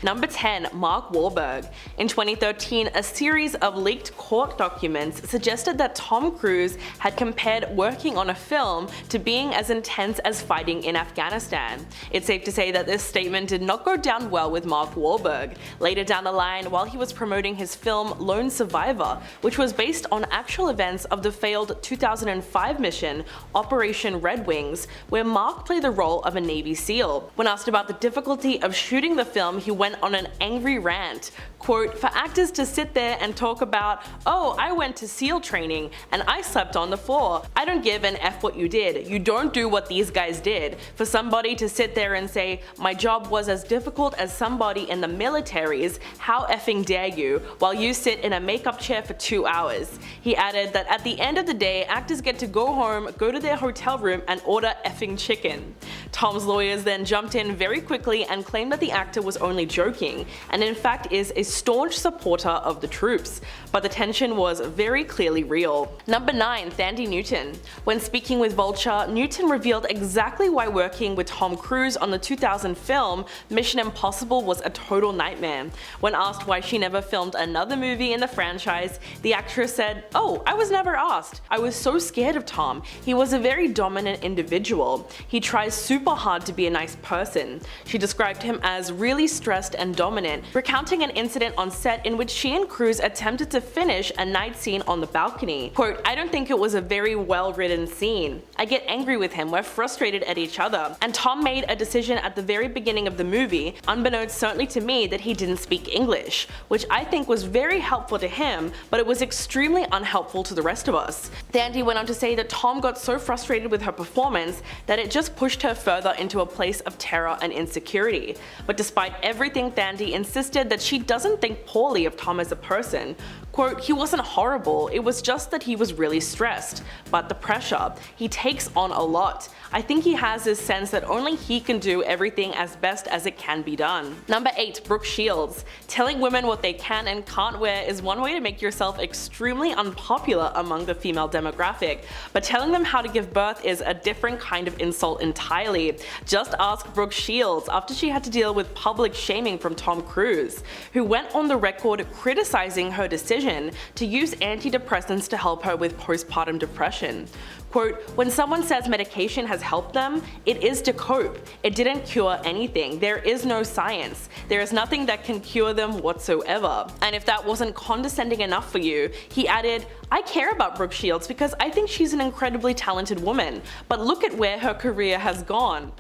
Number 10. Mark Wahlberg. In 2013, a series of leaked court documents suggested that Tom Cruise had compared working on a film to being as intense as fighting in Afghanistan. It's safe to say that this statement did not go down well with Mark Wahlberg. Later down the line, while he was promoting his film Lone Survivor, which was based on actual events of the failed 2005 mission Operation Red Wings, where Mark played the role of a Navy SEAL. When asked about the difficulty of shooting the film, he went on an angry rant. Quote, "For actors to sit there and talk about, oh, I went to SEAL training and I slept on the floor. I don't give an F what you did. You don't do what these guys did. For somebody to sit there and say, my job was as difficult as somebody in the military's, how effing dare you, while you sit in a makeup chair for 2 hours." He added that at the end of the day, actors get to go home, go to their hotel room and order effing chicken. Tom's lawyers then jumped in very quickly and claimed that the actor was only joking, and in fact is a staunch supporter of the troops, but the tension was very clearly real. Number 9. Thandie Newton. When speaking with Vulture, Newton revealed exactly why working with Tom Cruise on the 2000 film Mission Impossible was a total nightmare. When asked why she never filmed another movie in the franchise, the actress said, "Oh, I was never asked. I was so scared of Tom. He was a very dominant individual. He tries super hard to be a nice person." She described him as really stressed and dominant, recounting an incident on set in which she and Cruise attempted to finish a night scene on the balcony. Quote, "I don't think it was a very well written scene. I get angry with him, we're frustrated at each other. And Tom made a decision at the very beginning of the movie, unbeknownst certainly to me, that he didn't speak English, which I think was very helpful to him, but it was extremely unhelpful to the rest of us." Thandie went on to say that Tom got so frustrated with her performance that it just pushed her further into a place of terror and insecurity. But despite everything, Thandie insisted that she doesn't think poorly of Tom as a person. Quote, "He wasn't horrible, it was just that he was really stressed. But the pressure, he takes on a lot. I think he has this sense that only he can do everything as best as it can be done." Number 8. Brooke Shields. Telling women what they can and can't wear is one way to make yourself extremely unpopular among the female demographic, but telling them how to give birth is a different kind of insult entirely. Just ask Brooke Shields after she had to deal with public shaming from Tom Cruise, who went on the record criticizing her decision to use antidepressants to help her with postpartum depression. Quote, "When someone says medication has helped them, it is to cope. It didn't cure anything. There is no science. There is nothing that can cure them whatsoever." And if that wasn't condescending enough for you, he added, "I care about Brooke Shields because I think she's an incredibly talented woman, but look at where her career has gone."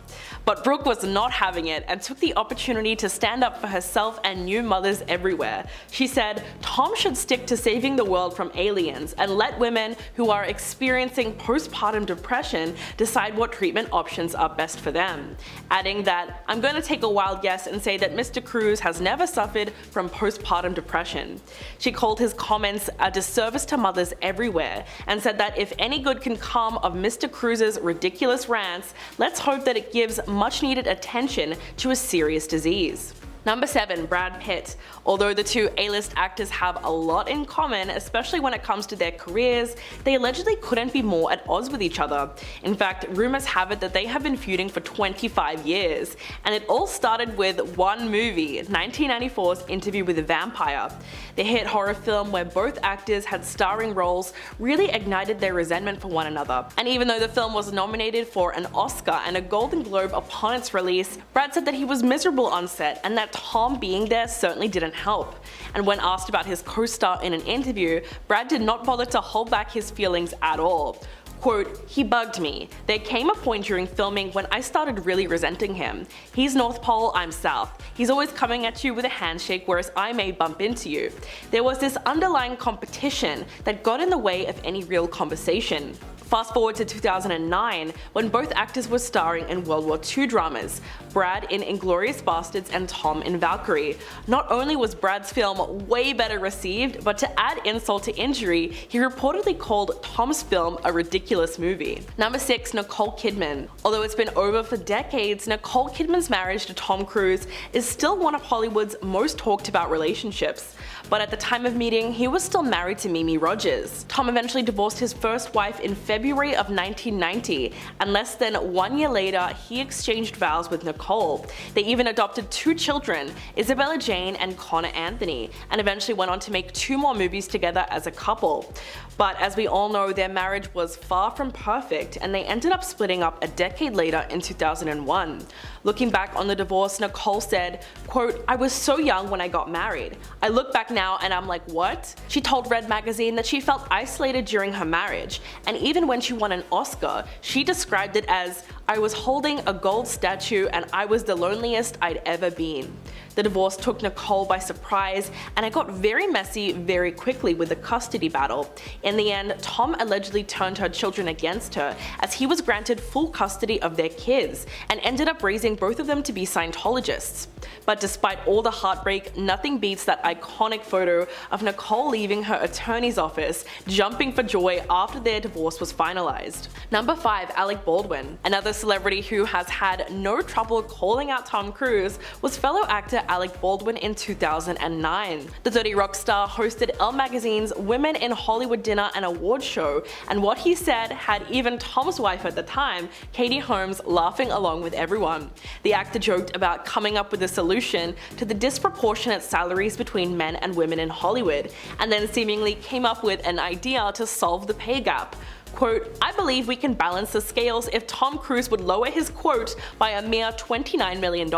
But Brooke was not having it and took the opportunity to stand up for herself and new mothers everywhere. She said, "Tom should stick to saving the world from aliens and let women who are experiencing postpartum depression decide what treatment options are best for them." Adding that, "I'm going to take a wild guess and say that Mr. Cruise has never suffered from postpartum depression." She called his comments a disservice to mothers everywhere and said that if any good can come of Mr. Cruise's ridiculous rants, let's hope that it gives much needed attention to a serious disease. Number 7. Brad Pitt. Although the two A-list actors have a lot in common, especially when it comes to their careers, they allegedly couldn't be more at odds with each other. In fact, rumors have it that they have been feuding for 25 years, and it all started with one movie, 1994's Interview with a Vampire. The hit horror film where both actors had starring roles really ignited their resentment for one another. And even though the film was nominated for an Oscar and a Golden Globe upon its release, Brad said that he was miserable on set and that Tom being there certainly didn't help. And when asked about his co-star in an interview, Brad did not bother to hold back his feelings at all. Quote, "He bugged me. There came a point during filming when I started really resenting him. He's North Pole, I'm South. He's always coming at you with a handshake whereas I may bump into you. There was this underlying competition that got in the way of any real conversation." Fast forward to 2009, when both actors were starring in World War II dramas, Brad in Inglourious Basterds and Tom in Valkyrie. Not only was Brad's film way better received, but to add insult to injury, he reportedly called Tom's film a ridiculous movie. Number 6. Nicole Kidman. Although it's been over for decades, Nicole Kidman's marriage to Tom Cruise is still one of Hollywood's most talked about relationships. But at the time of meeting, he was still married to Mimi Rogers. Tom eventually divorced his first wife in February February of 1990, and less than 1 year later, he exchanged vows with Nicole. They even adopted 2 children, Isabella Jane and Connor Anthony, and eventually went on to make 2 more movies together as a couple. But as we all know, their marriage was far from perfect, and they ended up splitting up a decade later in 2001. Looking back on the divorce, Nicole said, quote, "I was so young when I got married. I look back now and I'm like, what?" She told Red magazine that she felt isolated during her marriage, and even when she won an Oscar, she described it as, "I was holding a gold statue and I was the loneliest I'd ever been." The divorce took Nicole by surprise, and it got very messy very quickly with the custody battle. In the end, Tom allegedly turned her children against her, as he was granted full custody of their kids, and ended up raising both of them to be Scientologists. But despite all the heartbreak, nothing beats that iconic photo of Nicole leaving her attorney's office, jumping for joy after their divorce was finalized. Number 5. Alec Baldwin. Another celebrity who has had no trouble calling out Tom Cruise was fellow actor Alec Baldwin in 2009. The Dirty Rock star hosted Elle Magazine's Women in Hollywood dinner and award show, and what he said had even Tom's wife at the time, Katie Holmes, laughing along with everyone. The actor joked about coming up with a solution to the disproportionate salaries between men and women in Hollywood, and then seemingly came up with an idea to solve the pay gap. Quote, "I believe we can balance the scales if Tom Cruise would lower his quote by a mere $29 million.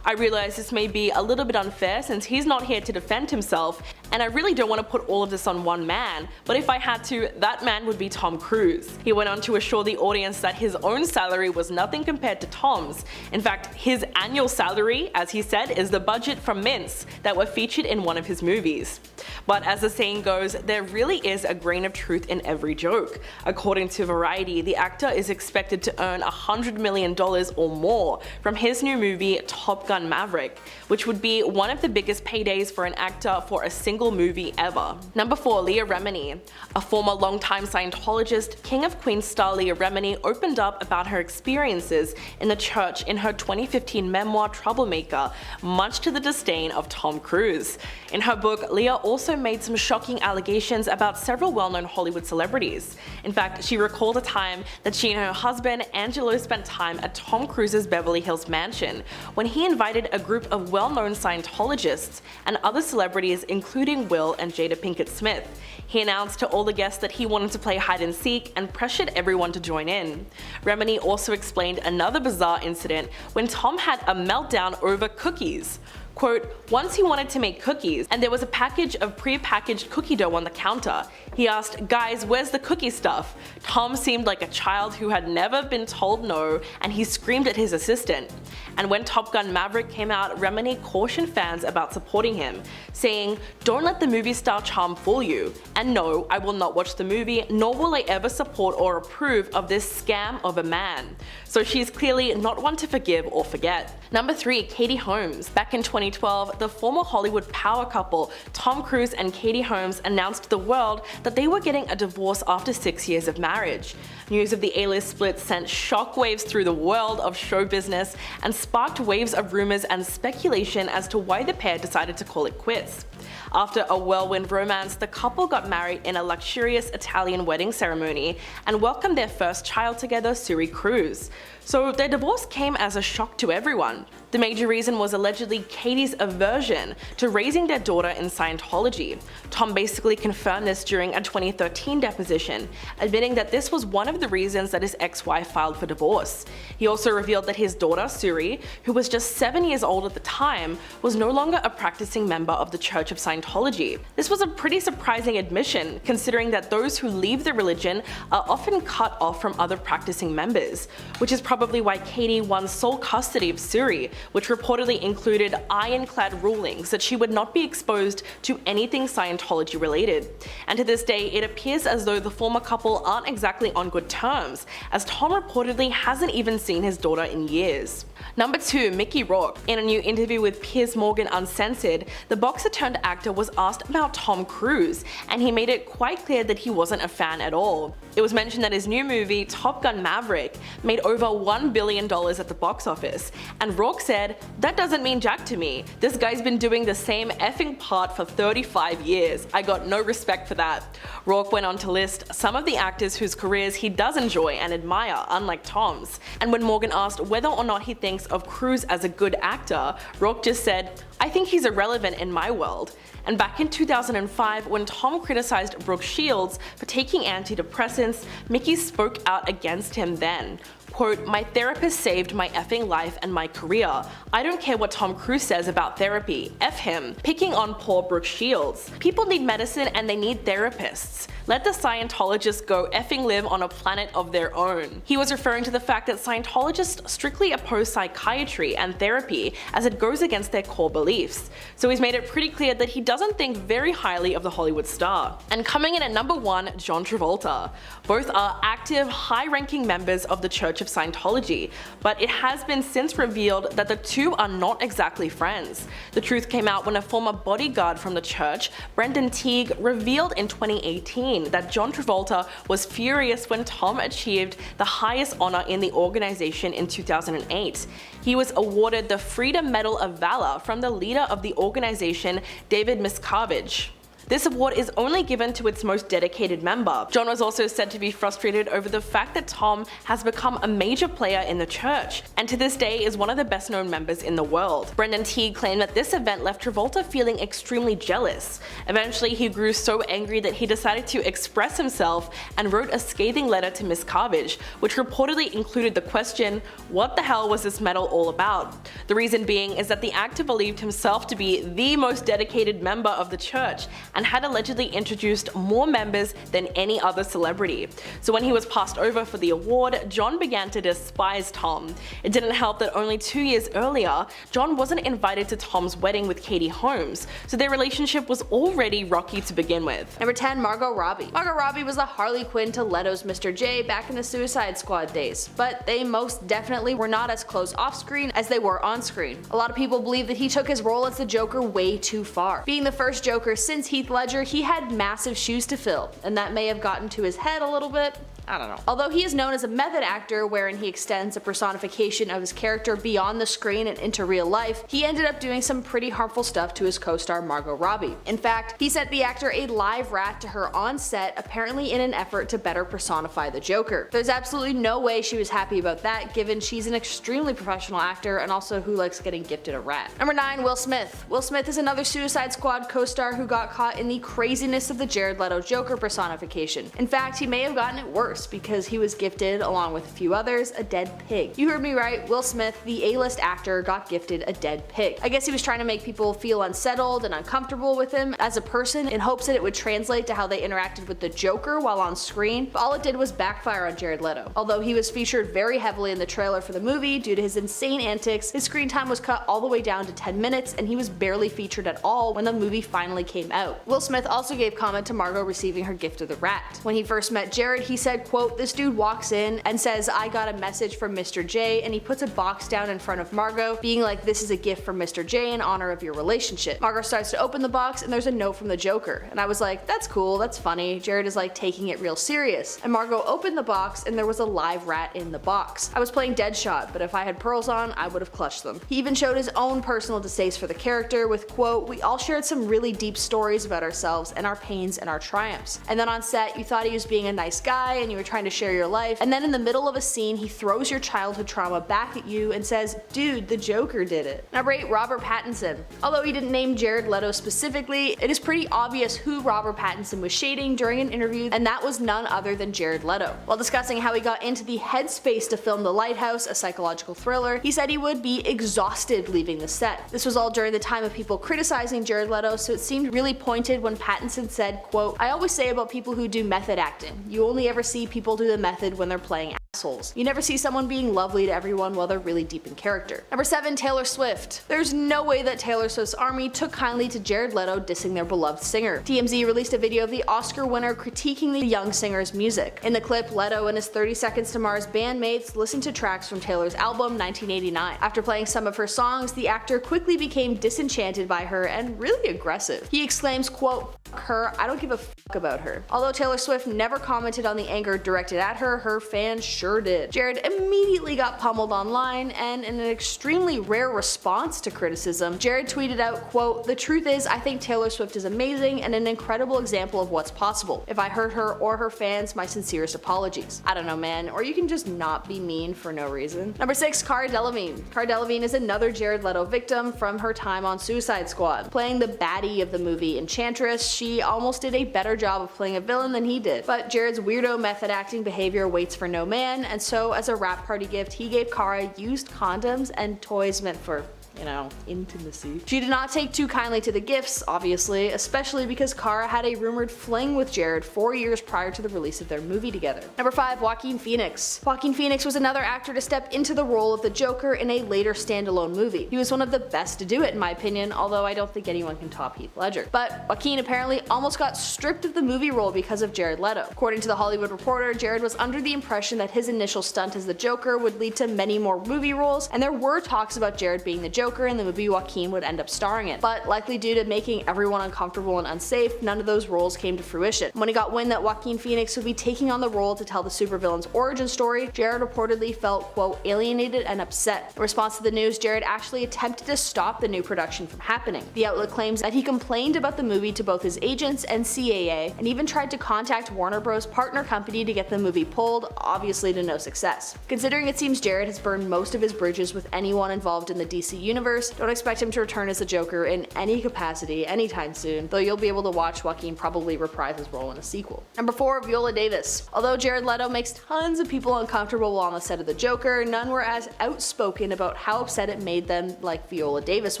I realize this may be a little bit unfair since he's not here to defend himself, and I really don't want to put all of this on one man, but if I had to, that man would be Tom Cruise." He went on to assure the audience that his own salary was nothing compared to Tom's. In fact, his annual salary, as he said, is the budget for mints that were featured in one of his movies. But as the saying goes, there really is a grain of truth in every joke. According to Variety, the actor is expected to earn $100 million or more from his new movie Top Gun Maverick, which would be one of the biggest paydays for an actor for a single movie ever. Number 4. Leah Remini. A former longtime Scientologist, King of Queens star Leah Remini opened up about her experiences in the church in her 2015 memoir Troublemaker, much to the disdain of Tom Cruise. In her book, Leah also made some shocking allegations about several well-known Hollywood celebrities. In fact, she recalled a time that she and her husband, Angelo, spent time at Tom Cruise's Beverly Hills mansion when he invited a group of well-known Scientologists and other celebrities including Will and Jada Pinkett Smith. He announced to all the guests that he wanted to play hide and seek and pressured everyone to join in. Remini also explained another bizarre incident when Tom had a meltdown over cookies. Quote, "Once he wanted to make cookies, and there was a package of pre-packaged cookie dough on the counter. He asked, 'Guys, where's the cookie stuff?' Tom seemed like a child who had never been told no, and he screamed at his assistant." And when Top Gun Maverick came out, Remini cautioned fans about supporting him, saying, "Don't let the movie star charm fool you. And no, I will not watch the movie, nor will I ever support or approve of this scam of a man." So she's clearly not one to forgive or forget. Number 3. Katie Holmes. Back in 2012, the former Hollywood power couple Tom Cruise and Katie Holmes announced to the world that they were getting a divorce after 6 years of marriage. News of the A-list split sent shockwaves through the world of show business and sparked waves of rumors and speculation as to why the pair decided to call it quits. After a whirlwind romance, the couple got married in a luxurious Italian wedding ceremony and welcomed their first child together, Suri Cruz. So their divorce came as a shock to everyone. The major reason was allegedly Katie's aversion to raising their daughter in Scientology. Tom basically confirmed this during a 2013 deposition, admitting that this was one of the reasons that his ex-wife filed for divorce. He also revealed that his daughter, Suri, who was just 7 years old at the time, was no longer a practicing member of the Church of Scientology. This was a pretty surprising admission, considering that those who leave the religion are often cut off from other practicing members, which is probably why Katie won sole custody of Suri, which reportedly included ironclad rulings that she would not be exposed to anything Scientology related. And to this day, it appears as though the former couple aren't exactly on good terms, as Tom reportedly hasn't even seen his daughter in years. Number 2. Mickey Rourke. In a new interview with Piers Morgan Uncensored, the boxer turned actor actor was asked about Tom Cruise, and he made it quite clear that he wasn't a fan at all. It was mentioned that his new movie, Top Gun Maverick, made over $1 billion at the box office, and Rourke said, "That doesn't mean jack to me. This guy's been doing the same effing part for 35 years. I got no respect for that." Rourke went on to list some of the actors whose careers he does enjoy and admire, unlike Tom's. And when Morgan asked whether or not he thinks of Cruise as a good actor, Rourke just said, "I think he's irrelevant in my world." And back in 2005, when Tom criticized Brooke Shields for taking antidepressants, Mickey spoke out against him then. Quote, "My therapist saved my effing life and my career. I don't care what Tom Cruise says about therapy. F him," picking on poor Brooke Shields. People need medicine and they need therapists. Let the Scientologists go effing live on a planet of their own. He was referring to the fact that Scientologists strictly oppose psychiatry and therapy as it goes against their core beliefs. So he's made it pretty clear that he doesn't think very highly of the Hollywood star. And coming in at number 1, John Travolta. Both are active, high-ranking members of the Church of Scientology, but it has been since revealed that the two are not exactly friends. The truth came out when a former bodyguard from the church, Brendan Teague, revealed in 2018 that John Travolta was furious when Tom achieved the highest honor in the organization in 2008. He was awarded the Freedom Medal of Valor from the leader of the organization, David Miscavige. This award is only given to its most dedicated member. John was also said to be frustrated over the fact that Tom has become a major player in the church, and to this day is one of the best known members in the world. Brendan Teague claimed that this event left Travolta feeling extremely jealous. Eventually he grew so angry that he decided to express himself and wrote a scathing letter to Miscavige, which reportedly included the question, "What the hell was this medal all about?" The reason being is that the actor believed himself to be the most dedicated member of the church, and had allegedly introduced more members than any other celebrity. So when he was passed over for the award, John began to despise Tom. It didn't help that only 2 years earlier, John wasn't invited to Tom's wedding with Katie Holmes, so their relationship was already rocky to begin with. Number 10, Margot Robbie. Margot Robbie was the Harley Quinn to Leto's Mr. J back in the Suicide Squad days, but they most definitely were not as close off screen as they were on screen. A lot of people believe that he took his role as the Joker way too far. Being the first Joker since Heath Ledger, he had massive shoes to fill, and that may have gotten to his head a little bit. I don't know. Although he is known as a method actor wherein he extends a personification of his character beyond the screen and into real life, he ended up doing some pretty harmful stuff to his co-star Margot Robbie. In fact, he sent the actor a live rat to her on set, apparently in an effort to better personify the Joker. There's absolutely no way she was happy about that, given she's an extremely professional actor and also who likes getting gifted a rat. Number 9, Will Smith. Will Smith is another Suicide Squad co-star who got caught in the craziness of the Jared Leto Joker personification. In fact, he may have gotten it worse, because he was gifted, along with a few others, a dead pig. You heard me right, Will Smith, the A-list actor, got gifted a dead pig. I guess he was trying to make people feel unsettled and uncomfortable with him as a person in hopes that it would translate to how they interacted with the Joker while on screen, but all it did was backfire on Jared Leto. Although he was featured very heavily in the trailer for the movie due to his insane antics, his screen time was cut all the way down to 10 minutes and he was barely featured at all when the movie finally came out. Will Smith also gave comment to Margot receiving her gift of the rat. When he first met Jared, he said, quote, "This dude walks in and says, 'I got a message from Mr. J,' and he puts a box down in front of Margot, being like, 'This is a gift from Mr. J in honor of your relationship.' Margot starts to open the box and there's a note from the Joker, and I was like, that's cool, that's funny, Jared is like taking it real serious. And Margot opened the box and there was a live rat in the box. I was playing Deadshot, but if I had pearls on, I would have clutched them." He even showed his own personal distaste for the character with, quote, "We all shared some really deep stories about ourselves and our pains and our triumphs. And then on set, you thought he was being a nice guy and you were trying to share your life, and then in the middle of a scene he throws your childhood trauma back at you and says, 'Dude, the Joker did it.'" Number 8, Robert Pattinson. Although he didn't name Jared Leto specifically, it is pretty obvious who Robert Pattinson was shading during an interview, and that was none other than Jared Leto. While discussing how he got into the headspace to film The Lighthouse, a psychological thriller, he said he would be exhausted leaving the set. This was all during the time of people criticizing Jared Leto, so it seemed really pointed when Pattinson said, quote, "I always say about people who do method acting, you only ever see people do the method when they're playing assholes. You never see someone being lovely to everyone while they're really deep in character. Number 7. Taylor Swift. There's no way that Taylor Swift's army took kindly to Jared Leto dissing their beloved singer. TMZ released a video of the Oscar winner critiquing the young singer's music. In the clip, Leto and his 30 Seconds to Mars bandmates listened to tracks from Taylor's album 1989. After playing some of her songs, the actor quickly became disenchanted by her and really aggressive. He exclaims, quote, "Fuck her, I don't give a fuck about her." Although Taylor Swift never commented on the anger directed at her, her fans sure did. Jared immediately got pummeled online, and in an extremely rare response to criticism, Jared tweeted out, quote, "The truth is, I think Taylor Swift is amazing and an incredible example of what's possible. If I hurt her or her fans, my sincerest apologies." I don't know, man, or you can just not be mean for no reason. Number 6. Cara Delevingne. Cara Delevingne is another Jared Leto victim from her time on Suicide Squad. Playing the baddie of the movie Enchantress, she almost did a better job of playing a villain than he did. But Jared's weirdo method acting behavior waits for no man, and so as a wrap party gift, he gave Cara used condoms and toys meant for, you know, intimacy. She did not take too kindly to the gifts, obviously, especially because Cara had a rumored fling with Jared 4 years prior to the release of their movie together. Number 5. Joaquin Phoenix. Joaquin Phoenix was another actor to step into the role of the Joker in a later standalone movie. He was one of the best to do it in my opinion, although I don't think anyone can top Heath Ledger. But Joaquin apparently almost got stripped of the movie role because of Jared Leto. According to The Hollywood Reporter, Jared was under the impression that his initial stunt as the Joker would lead to many more movie roles, and there were talks about Jared being the Joker in the movie Joaquin would end up starring in. But likely due to making everyone uncomfortable and unsafe, none of those roles came to fruition. When he got wind that Joaquin Phoenix would be taking on the role to tell the supervillain's origin story, Jared reportedly felt, quote, alienated and upset. In response to the news, Jared actually attempted to stop the new production from happening. The outlet claims that he complained about the movie to both his agents and CAA, and even tried to contact Warner Bros. Partner company to get the movie pulled, obviously to no success. Considering it seems Jared has burned most of his bridges with anyone involved in the DC universe, don't expect him to return as the Joker in any capacity anytime soon, though you'll be able to watch Joaquin probably reprise his role in a sequel. Number 4. Viola Davis. Although Jared Leto makes tons of people uncomfortable while on the set of the Joker, none were as outspoken about how upset it made them like Viola Davis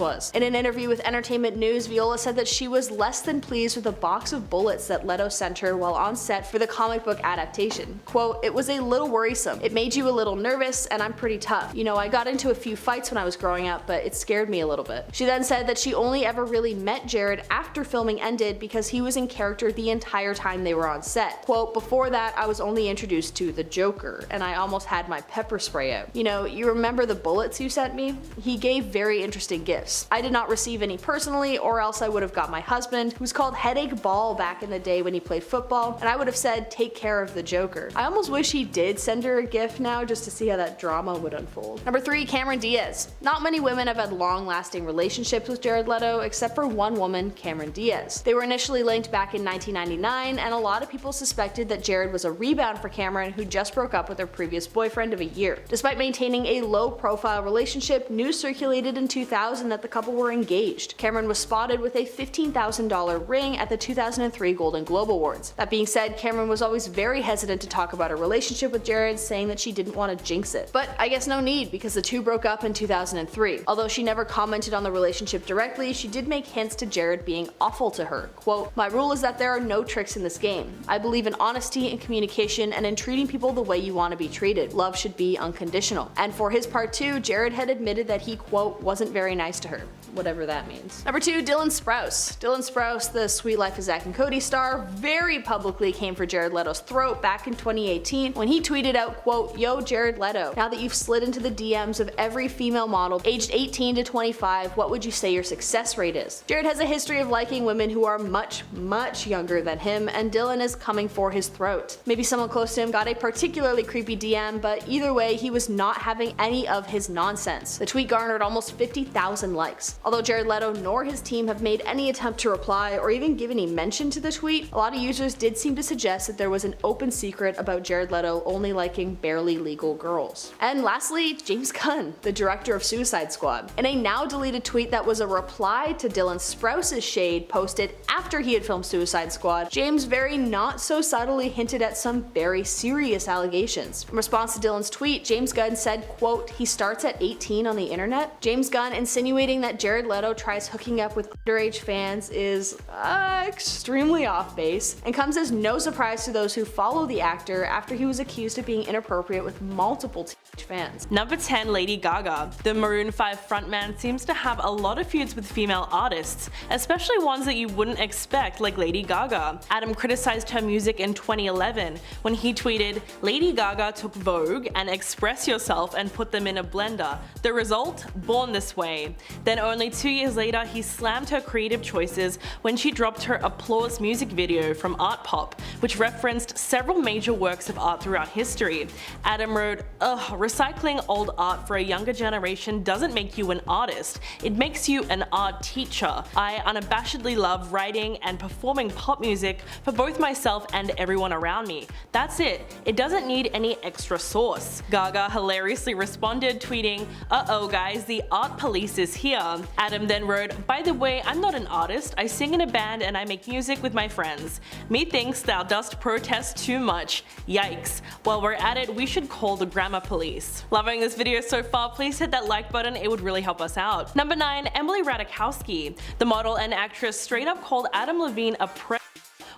was. In an interview with Entertainment News, Viola said that she was less than pleased with the box of bullets that Leto sent her while on set for the comic book adaptation. Quote, "It was a little worrisome. It made you a little nervous, and I'm pretty tough. You know, I got into a few fights when I was growing up, but it scared me a little bit." She then said that she only ever really met Jared after filming ended because he was in character the entire time they were on set. Quote, "Before that, I was only introduced to the Joker, and I almost had my pepper spray out. You know, you remember the bullets you sent me? He gave very interesting gifts. I did not receive any personally, or else I would have got my husband, who was called Headache Ball back in the day when he played football, and I would have said, take care of the Joker." I almost wish he did send her a gift now just to see how that drama would unfold. Number 3. Cameron Diaz. Not many women have had long-lasting relationships with Jared Leto, except for one woman, Cameron Diaz. They were initially linked back in 1999, and a lot of people suspected that Jared was a rebound for Cameron, who just broke up with her previous boyfriend of a year. Despite maintaining a low-profile relationship, news circulated in 2000 that the couple were engaged. Cameron was spotted with a $15,000 ring at the 2003 Golden Globe Awards. That being said, Cameron was always very hesitant to talk about her relationship with Jared, saying that she didn't want to jinx it. But I guess no need, because the two broke up in 2003. Although she never commented on the relationship directly, she did make hints to Jared being awful to her. Quote, "My rule is that there are no tricks in this game. I believe in honesty and communication and in treating people the way you want to be treated. Love should be unconditional." And for his part too, Jared had admitted that he, quote, "wasn't very nice to her." Whatever that means. Number 2. Dylan Sprouse. Dylan Sprouse, the Sweet Life of Zack and Cody star, very publicly came for Jared Leto's throat back in 2018 when he tweeted out, quote, "Yo, Jared Leto, now that you've slid into the DMs of every female model aged 18 to 25, what would you say your success rate is?" Jared has a history of liking women who are much, much younger than him, and Dylan is coming for his throat. Maybe someone close to him got a particularly creepy DM, but either way, he was not having any of his nonsense. The tweet garnered almost 50,000 likes. Although Jared Leto nor his team have made any attempt to reply or even give any mention to the tweet, a lot of users did seem to suggest that there was an open secret about Jared Leto only liking barely legal girls. And lastly, James Gunn, the director of Suicide Squad. In a now deleted tweet that was a reply to Dylan Sprouse's shade posted after he had filmed Suicide Squad, James very not so subtly hinted at some very serious allegations. In response to Dylan's tweet, James Gunn said, quote, "He starts at 18 on the internet." James Gunn insinuating that Jared Jared Leto tries hooking up with underage fans is extremely off base, and comes as no surprise to those who follow the actor after he was accused of being inappropriate with multiple teenage fans. Number 10. Lady Gaga. The Maroon 5 frontman seems to have a lot of feuds with female artists, especially ones that you wouldn't expect, like Lady Gaga. Adam criticized her music in 2011 when he tweeted, "Lady Gaga took Vogue and Express Yourself and put them in a blender. The result? Born This Way." Then only 2 years later, he slammed her creative choices when she dropped her Applause music video from Art Pop, which referenced several major works of art throughout history. Adam wrote, "Ugh, recycling old art for a younger generation doesn't make you an artist, it makes you an art teacher. I unabashedly love writing and performing pop music for both myself and everyone around me. That's it. It doesn't need any extra sauce." Gaga hilariously responded, tweeting, "Uh-oh guys, the art police is here." Adam then wrote, "By the way, I'm not an artist, I sing in a band and I make music with my friends. Methinks thou dost protest too much. Yikes. While we're at it, we should call the grammar police." Loving this video so far, please hit that like button, it would really help us out. Number 9. Emily Ratajkowski. The model and actress straight up called Adam Levine a prick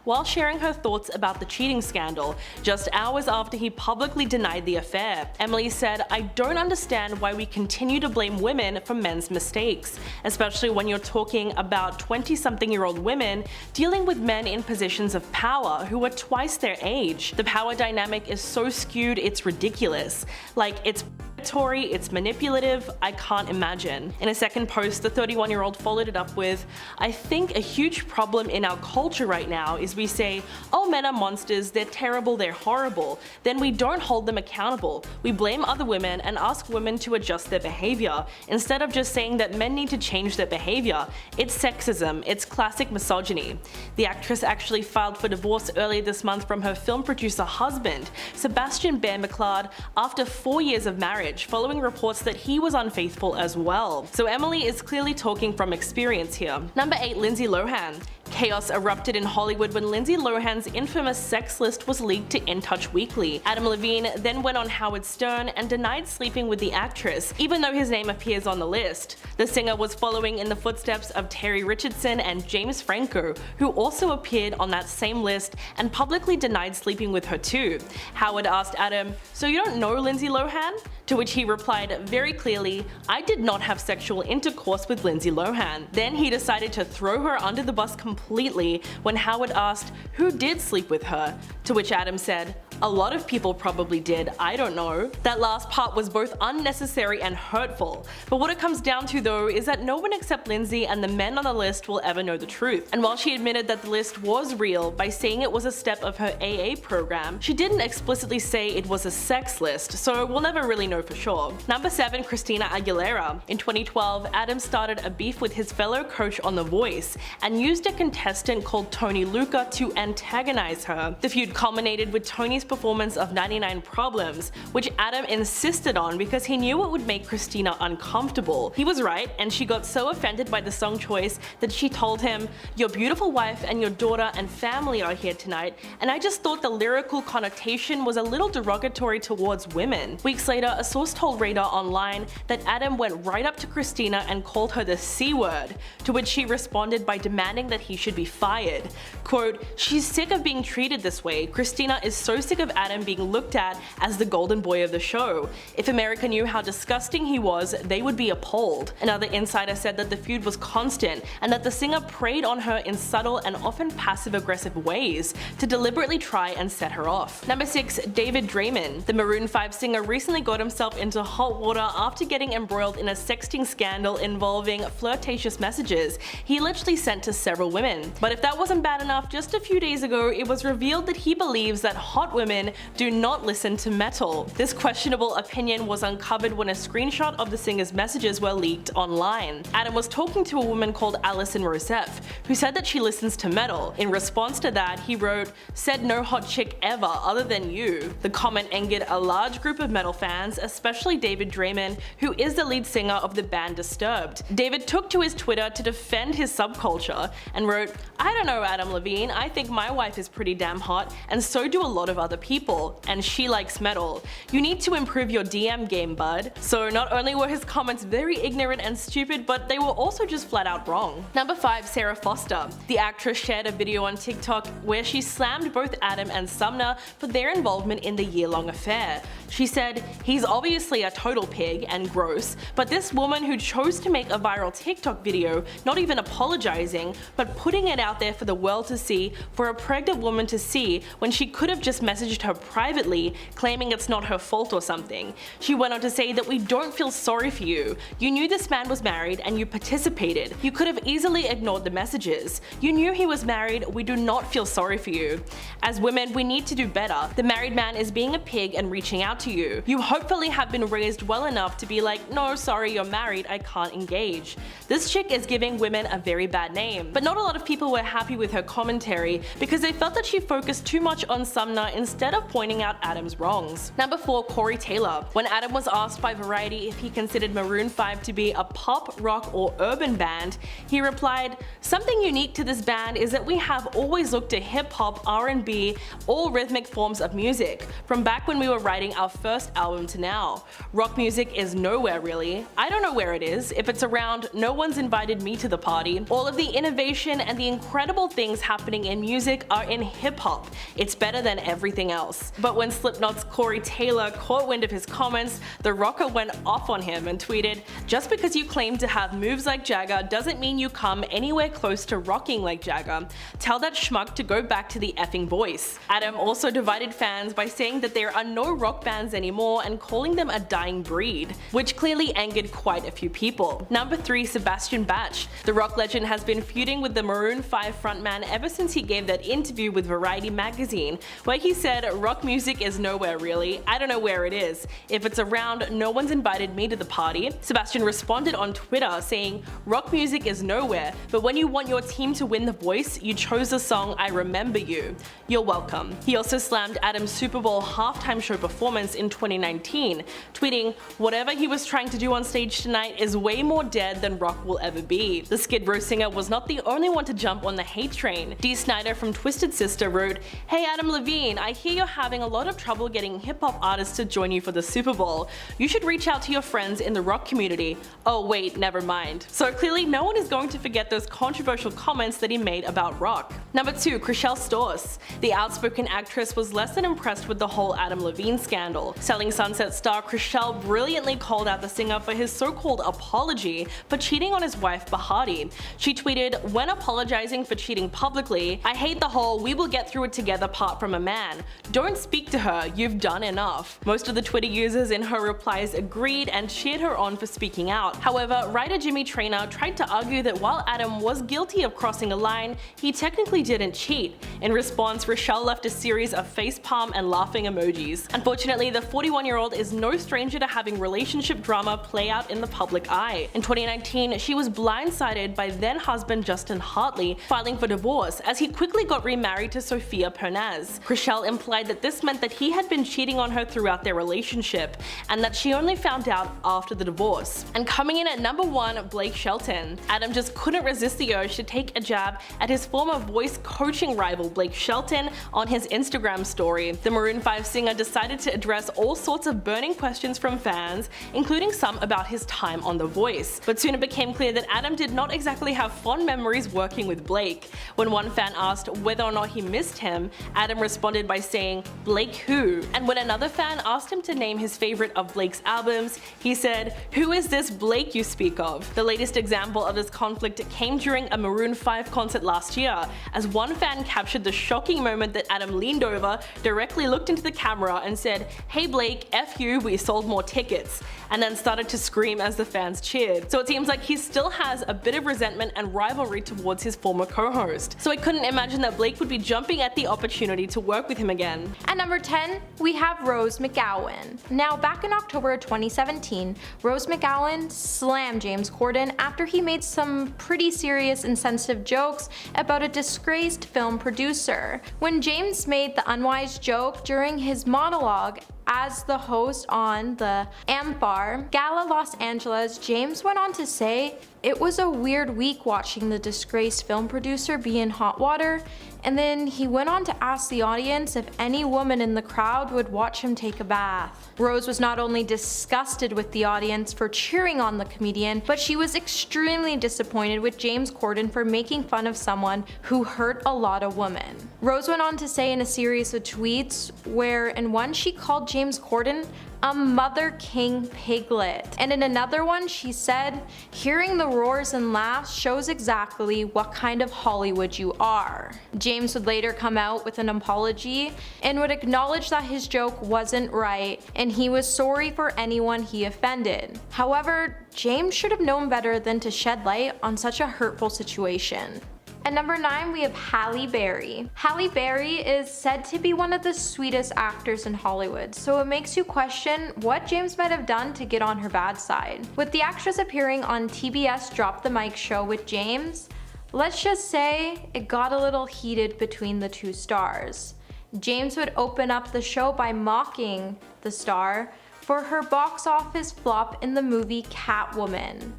while sharing her thoughts about the cheating scandal, just hours after he publicly denied the affair. Emily said, "I don't understand why we continue to blame women for men's mistakes, especially when you're talking about 20-something-year-old women dealing with men in positions of power who are twice their age. The power dynamic is so skewed it's ridiculous. Like, it's it's manipulative, I can't imagine." In a second post, the 31-year-old followed it up with, "I think a huge problem in our culture right now is we say, oh, men are monsters, they're terrible, they're horrible. Then we don't hold them accountable. We blame other women and ask women to adjust their behavior, instead of just saying that men need to change their behavior. It's sexism, it's classic misogyny." The actress actually filed for divorce earlier this month from her film producer husband, Sebastian Bear-McLeod, after 4 years of marriage, following reports that he was unfaithful as well. So Emily is clearly talking from experience here. Number 8. Lindsay Lohan. Chaos erupted in Hollywood when Lindsay Lohan's infamous sex list was leaked to In Touch Weekly. Adam Levine then went on Howard Stern and denied sleeping with the actress, even though his name appears on the list. The singer was following in the footsteps of Terry Richardson and James Franco, who also appeared on that same list and publicly denied sleeping with her too. Howard asked Adam, "So you don't know Lindsay Lohan?" To which he replied very clearly, "I did not have sexual intercourse with Lindsay Lohan." Then he decided to throw her under the bus completely when Howard asked, "Who did sleep with her?" To which Adam said, "A lot of people probably did, I don't know." That last part was both unnecessary and hurtful, but what it comes down to though is that no one except Lindsay and the men on the list will ever know the truth. And while she admitted that the list was real by saying it was a step of her AA program, she didn't explicitly say it was a sex list, so we'll never really know for sure. Number 7. Christina Aguilera. In 2012, Adam started a beef with his fellow coach on The Voice and used a contestant called Tony Luca to antagonize her. The feud culminated with Tony's performance of 99 Problems, which Adam insisted on because he knew it would make Christina uncomfortable. He was right, and she got so offended by the song choice that she told him, "Your beautiful wife and your daughter and family are here tonight, and I just thought the lyrical connotation was a little derogatory towards women." Weeks later, a source told Radar Online that Adam went right up to Christina and called her the C word, to which she responded by demanding that he should be fired. Quote, "She's sick of being treated this way. Christina is so sick of Adam being looked at as the golden boy of the show. If America knew how disgusting he was, they would be appalled." Another insider said that the feud was constant and that the singer preyed on her in subtle and often passive-aggressive ways to deliberately try and set her off. Number 6. David Draymond. The Maroon 5 singer recently got himself into hot water after getting embroiled in a sexting scandal involving flirtatious messages he allegedly sent to several women. But if that wasn't bad enough, just a few days ago it was revealed that he believes that hot women do not listen to metal. This questionable opinion was uncovered when a screenshot of the singer's messages were leaked online. Adam was talking to a woman called Alison Rousseff, who said that she listens to metal. In response to that, he wrote, "Said no hot chick ever other than you." The comment angered a large group of metal fans, especially David Draymond, who is the lead singer of the band Disturbed. David took to his Twitter to defend his subculture and wrote, "I don't know, Adam Levine, I think my wife is pretty damn hot, and so do a lot of other people, and she likes metal. You need to improve your DM game, bud. So not only were his comments very ignorant and stupid, but they were also just flat out wrong. Number 5, Sarah Foster. The actress shared a video on TikTok where she slammed both Adam and Sumner for their involvement in the year-long affair. She said, "He's obviously a total pig and gross, but this woman who chose to make a viral TikTok video, not even apologizing, but putting it out there for the world to see, for a pregnant woman to see, when she could have just messaged her privately, claiming it's not her fault or something." She went on to say that we don't feel sorry for you. You knew this man was married and you participated. You could have easily ignored the messages. You knew he was married. We do not feel sorry for you. As women, we need to do better. The married man is being a pig and reaching out to you. You hopefully have been raised well enough to be like, "No, sorry, you're married, I can't engage." This chick is giving women a very bad name. But not a lot of people were happy with her commentary because they felt that she focused too much on Sumner instead of pointing out Adam's wrongs. Number 4, Corey Taylor. When Adam was asked by Variety if he considered Maroon 5 to be a pop, rock, or urban band, he replied, "Something unique to this band is that we have always looked to hip-hop, R&B, all rhythmic forms of music, from back when we were writing our first album to now. Rock music is nowhere really. I don't know where it is. If it's around, no one's invited me to the party. All of the innovation and the incredible things happening in music are in hip-hop. It's better than everything else." But when Slipknot's Corey Taylor caught wind of his comments, the rocker went off on him and tweeted, "Just because you claim to have moves like Jagger doesn't mean you come anywhere close to rocking like Jagger. Tell that schmuck to go back to the effing voice." Adam also divided fans by saying that there are no rock bands anymore and calling them a dying breed, which clearly angered quite a few people. Number 3, Sebastian Bach. The rock legend has been feuding with the Maroon 5 frontman ever since he gave that interview with Variety magazine, where he said, "Rock music is nowhere really. I don't know where it is. If it's around, no one's invited me to the party." Sebastian responded on Twitter saying, "Rock music is nowhere, but when you want your team to win The Voice, you chose the song I Remember You. You're welcome." He also slammed Adam's Super Bowl halftime show performance in 2019, tweeting, "Whatever he was trying to do on stage tonight is way more dead than rock will ever be." The Skid Row singer was not the only one to jump on the hate train. Dee Snider from Twisted Sister wrote, "Hey Adam Levine, I hear you're having a lot of trouble getting hip-hop artists to join you for the Super Bowl. You should reach out to your friends in the rock community." Oh wait, never mind. So clearly no one is going to forget those controversial comments that he made about rock. Number 2, Chrishell Stause. The outspoken actress was less than impressed with the whole Adam Levine scandal. Selling Sunset star Chrishell brilliantly called out the singer for his so-called apology for cheating on his wife Bahati. She tweeted, "When apologizing for cheating publicly, I hate the whole 'we will get through it together' part from a man. Don't speak to her, you've done enough." Most of the Twitter users in her replies agreed and cheered her on for speaking out. However, writer Jimmy Traynor tried to argue that while Adam was guilty of crossing a line, he technically didn't cheat. In response, Rochelle left a series of facepalm and laughing emojis. Unfortunately, the 41-year-old is no stranger to having relationship drama play out in the public eye. In 2019, she was blindsided by then-husband Justin Hartley filing for divorce as he quickly got remarried to Sophia Pernaz. Rochelle implied that this meant that he had been cheating on her throughout their relationship, and that she only found out after the divorce. And coming in at number 1, Blake Shelton. Adam just couldn't resist the urge to take a jab at his former voice coaching rival Blake Shelton on his Instagram story. The Maroon 5 singer decided to address all sorts of burning questions from fans, including some about his time on The Voice. But soon it became clear that Adam did not exactly have fond memories working with Blake. When one fan asked whether or not he missed him, Adam responded by saying, "Blake who?" And when another fan asked him to name his favorite of Blake's albums, he said, "Who is this Blake you speak of?" The latest example of this conflict came during a Maroon 5 concert last year, as one fan captured the shocking moment that Adam leaned over, directly looked into the camera and said, "Hey Blake, F you, we sold more tickets," and then started to scream as the fans cheered. So it seems like he still has a bit of resentment and rivalry towards his former co-host. So I couldn't imagine that Blake would be jumping at the opportunity to work with him again. At number 10, we have Rose McGowan. Now, back in October 2017, Rose McGowan slammed James Corden after he made some pretty serious insensitive jokes about a disgraced film producer. When James made the unwise joke during his monologue As the host on the Ambar Gala Los Angeles, James went on to say, "It was a weird week watching the disgraced film producer be in hot water," and then he went on to ask the audience if any woman in the crowd would watch him take a bath. Rose was not only disgusted with the audience for cheering on the comedian, but she was extremely disappointed with James Corden for making fun of someone who hurt a lot of women. Rose went on to say in a series of tweets where in one she called James Corden a Mother King piglet, and in another one she said, "Hearing the roars and laughs shows exactly what kind of Hollywood you are." James would later come out with an apology and would acknowledge that his joke wasn't right and he was sorry for anyone he offended. However, James should have known better than to shed light on such a hurtful situation. At number 9, we have Halle Berry. Halle Berry is said to be one of the sweetest actors in Hollywood, so it makes you question what James might have done to get on her bad side. With the actress appearing on TBS Drop the Mic show with James, let's just say it got a little heated between the two stars. James would open up the show by mocking the star for her box office flop in the movie Catwoman.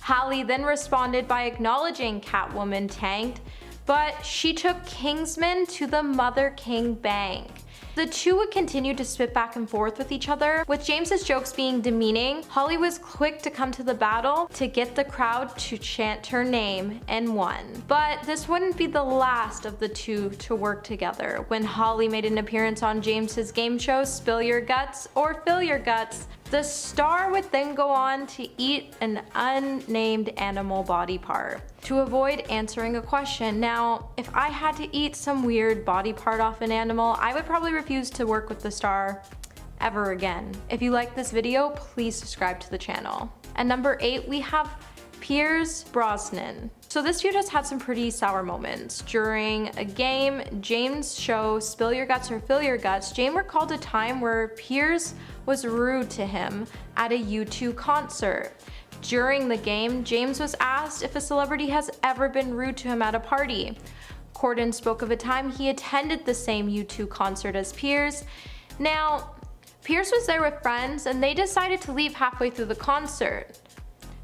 Halle then responded by acknowledging Catwoman tanked, but she took Kingsman to the Mother King bank. The two would continue to spit back and forth with each other, with James's jokes being demeaning. Halle was quick to come to the battle to get the crowd to chant her name and won. But this wouldn't be the last of the two to work together. When Halle made an appearance on James's game show Spill Your Guts or Fill Your Guts, the star would then go on to eat an unnamed animal body part to avoid answering a question. Now, if I had to eat some weird body part off an animal, I would probably refuse to work with the star ever again. If you like this video, please subscribe to the channel. At number 8, we have Pierce Brosnan. So this feud has had some pretty sour moments. During a game, James' show Spill Your Guts or Fill Your Guts, James recalled a time where Pierce was rude to him at a U2 concert. During the game, James was asked if a celebrity has ever been rude to him at a party. Corden spoke of a time he attended the same U2 concert as Pierce. Now, Pierce was there with friends and they decided to leave halfway through the concert.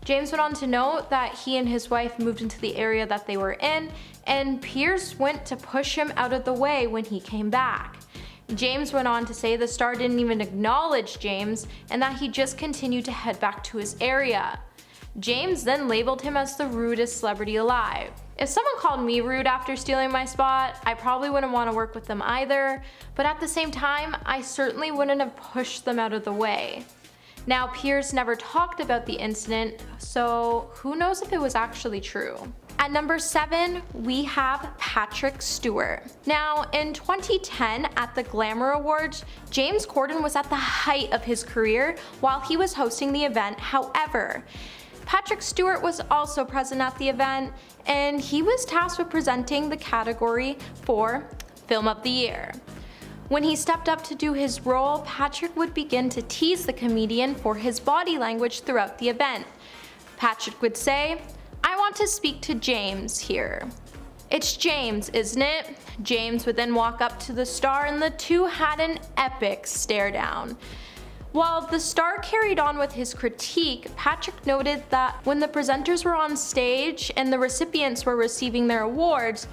James went on to note that he and his wife moved into the area that they were in, and Pierce went to push him out of the way when he came back. James went on to say the star didn't even acknowledge James and that he just continued to head back to his area. James then labeled him as the rudest celebrity alive. If someone called me rude after stealing my spot, I probably wouldn't want to work with them either, but at the same time, I certainly wouldn't have pushed them out of the way. Now, Pierce never talked about the incident, so who knows if it was actually true. At number 7, we have Patrick Stewart. Now, in 2010 at the Glamour Awards, James Corden was at the height of his career while he was hosting the event. However, Patrick Stewart was also present at the event, and he was tasked with presenting the category for Film of the Year. When he stepped up to do his role, Patrick would begin to tease the comedian for his body language throughout the event. Patrick would say, "I want to speak to James here." "It's James, isn't it?" James would then walk up to the star and the two had an epic stare down. While the star carried on with his critique, Patrick noted that when the presenters were on stage and the recipients were receiving their awards,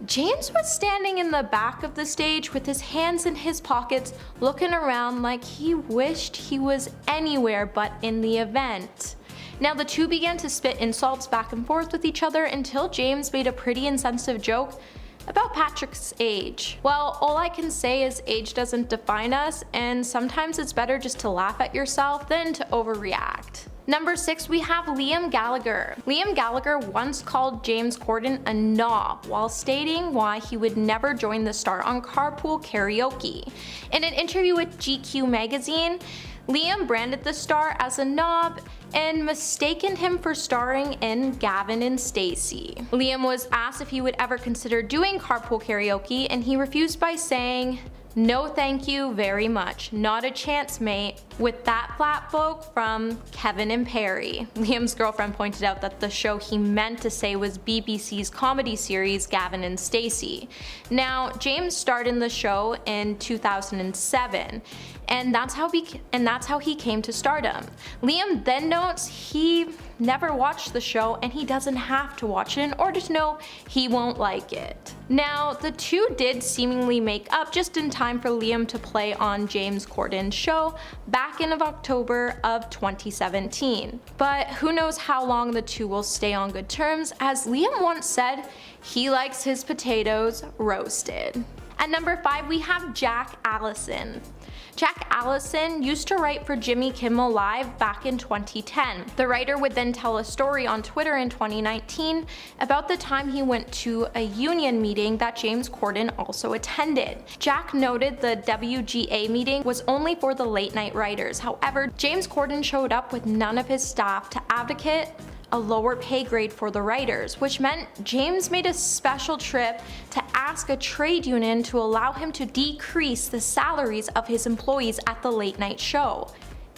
James was standing in the back of the stage with his hands in his pockets, looking around like he wished he was anywhere but in the event. Now the two began to spit insults back and forth with each other until James made a pretty insensitive joke about Patrick's age. Well, all I can say is age doesn't define us, and sometimes it's better just to laugh at yourself than to overreact. Number 6, we have Liam Gallagher. Liam Gallagher once called James Corden a knob while stating why he would never join the star on Carpool Karaoke. In an interview with GQ magazine, Liam branded the star as a knob and mistaken him for starring in Gavin and Stacey. Liam was asked if he would ever consider doing carpool karaoke, and he refused by saying, "No thank you very much, not a chance mate," with that flat folk from Kevin and Perry. Liam's girlfriend pointed out that the show he meant to say was BBC's comedy series Gavin and Stacey. Now, James starred in the show in 2007, and that's how he came to stardom. Liam then notes he never watched the show and he doesn't have to watch it in order to know he won't like it. Now, the two did seemingly make up just in time for Liam to play on James Corden's show back in October of 2017. But who knows how long the two will stay on good terms, as Liam once said he likes his potatoes roasted. At number 5, we have Jack Allison. Jack Allison used to write for Jimmy Kimmel Live back in 2010. The writer would then tell a story on Twitter in 2019 about the time he went to a union meeting that James Corden also attended. Jack noted the WGA meeting was only for the late night writers. However, James Corden showed up with none of his staff to advocate a lower pay grade for the writers, which meant James made a special trip to ask a trade union to allow him to decrease the salaries of his employees at the late night show.